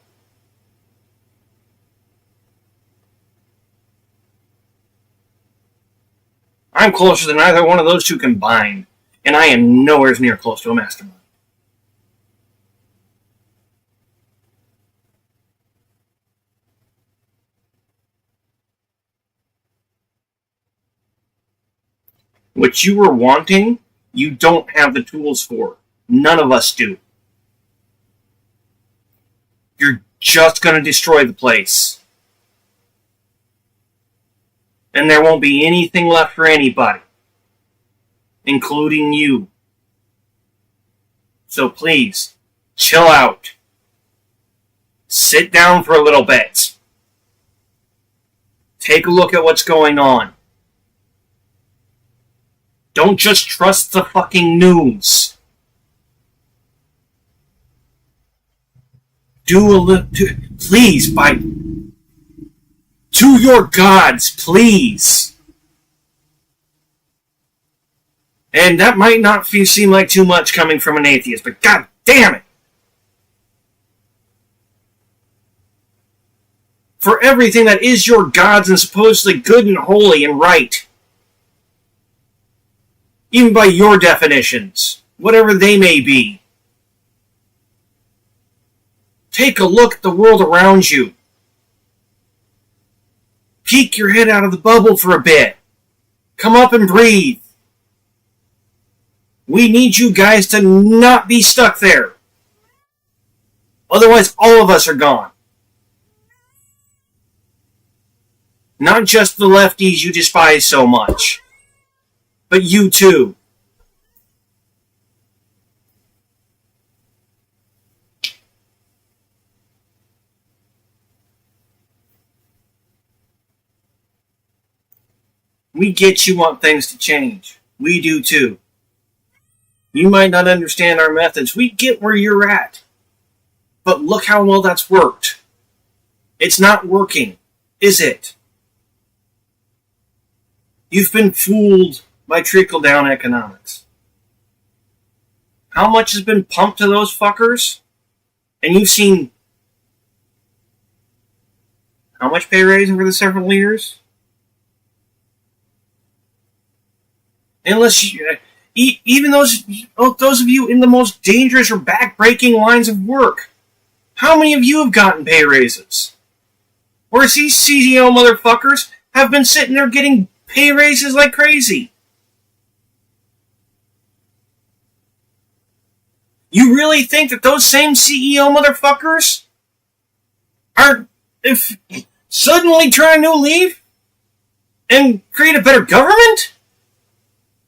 I'm closer than either one of those two combined, and I am nowhere near close to a mastermind. What you were wanting, you don't have the tools for. None of us do. You're just going to destroy the place. And there won't be anything left for anybody, including you. So please, chill out. Sit down for a little bit. Take a look at what's going on. Don't just trust the fucking news. Please, to your gods, please. And that might not seem like too much coming from an atheist, but god damn it. For everything that is your gods and supposedly good and holy and right, even by your definitions, whatever they may be, take a look at the world around you. Peek your head out of the bubble for a bit. Come up and breathe. We need you guys to not be stuck there. Otherwise, all of us are gone. Not just the lefties you despise so much, but you too. We get you want things to change. We do too. You might not understand our methods. We get where you're at. But look how well that's worked. It's not working, is it? You've been fooled by trickle-down economics. How much has been pumped to those fuckers? And you've seen how much pay raise over the several years? Unless you, even those of you in the most dangerous or back-breaking lines of work, how many of you have gotten pay raises? Whereas these CDO motherfuckers have been sitting there getting pay raises like crazy. You really think that those same CEO motherfuckers are suddenly trying to leave and create a better government?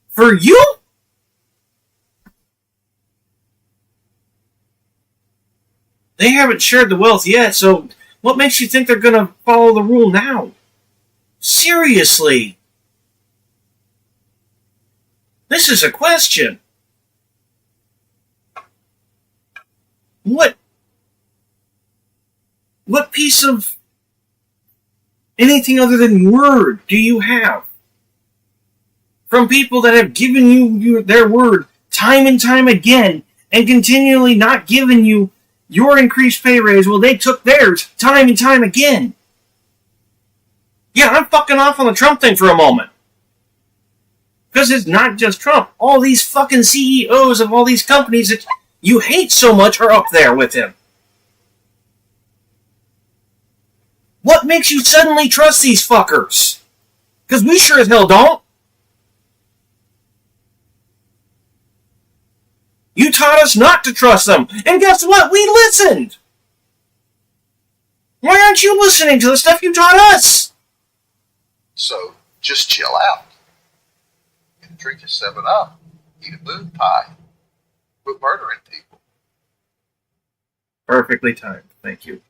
For you? They haven't shared the wealth yet, so what makes you think they're going to follow the rule now? Seriously. This is a question. What piece of anything other than word do you have from people that have given you their word time and time again and continually not given you your increased pay raise? Well, they took theirs time and time again. Yeah, I'm fucking off on the Trump thing for a moment. Because it's not just Trump. All these fucking CEOs of all these companies that you hate so much are up there with him. What makes you suddenly trust these fuckers? Because we sure as hell don't. You taught us not to trust them. And guess what? We listened. Why aren't you listening to the stuff you taught us? So just chill out. And drink a 7-Up. Eat a moon pie. Quit murdering people. Perfectly timed. Thank you.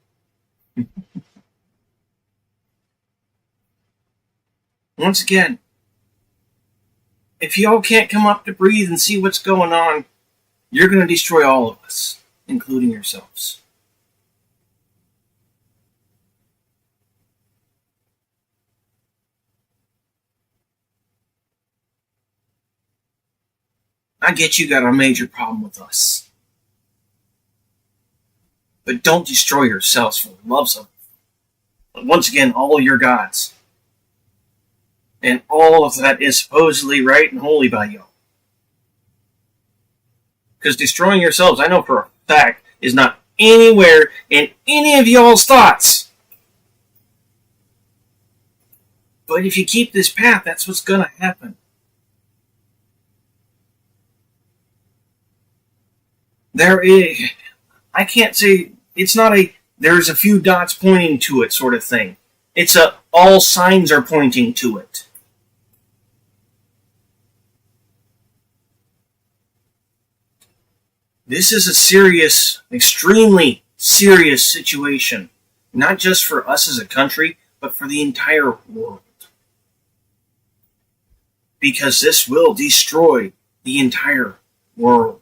Once again, if y'all can't come up to breathe and see what's going on, you're going to destroy all of us, including yourselves. I get you got a major problem with us. But don't destroy yourselves for the loves of, once again, all your gods. And all of that is supposedly right and holy by y'all. Because destroying yourselves, I know for a fact, is not anywhere in any of y'all's thoughts. But if you keep this path, that's what's going to happen. I can't say, it's not a, there's a few dots pointing to it sort of thing. It's a, all signs are pointing to it. This is a serious, extremely serious situation. Not just for us as a country, but for the entire world. Because this will destroy the entire world.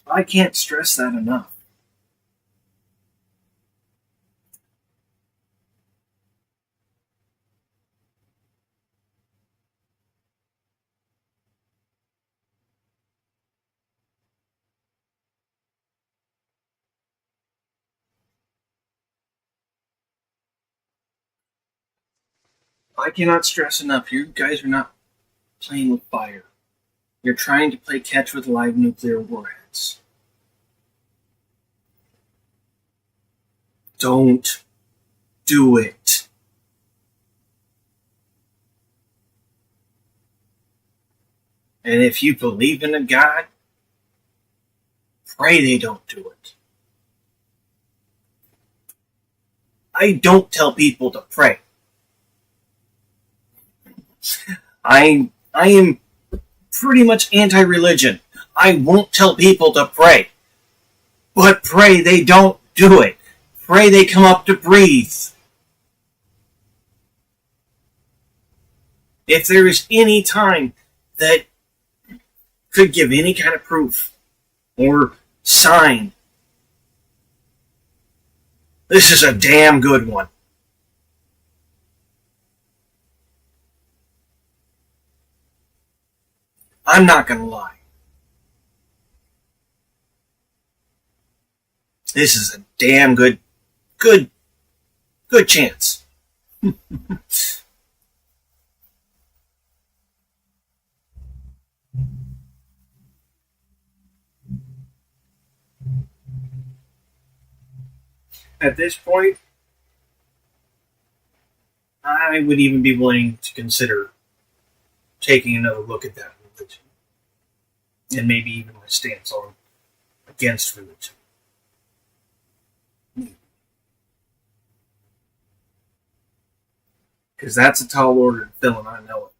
I can't stress that enough. I cannot stress enough, you guys are not playing with fire. You're trying to play catch with live nuclear warheads. Don't do it. And if you believe in a God, pray they don't do it. I don't tell people to pray. I am pretty much anti-religion. I won't tell people to pray. But pray they don't do it. Pray they come up to breathe. If there is any time that could give any kind of proof or sign, this is a damn good one. I'm not going to lie. This is a damn good chance. At this point, I would even be willing to consider taking another look at that religion. And maybe even my stance on against religion. Because that's a tall order to fill, and I know it.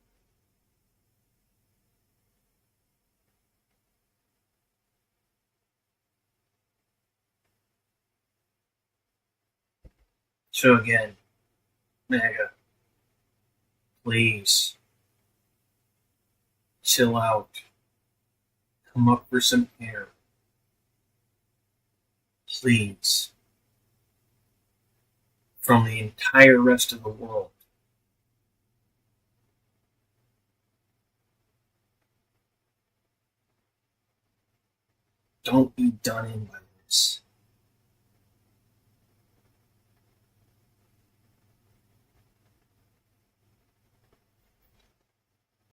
So again, MAGA, please chill out. Come up for some air. Please. From the entire rest of the world. Don't be done in by this.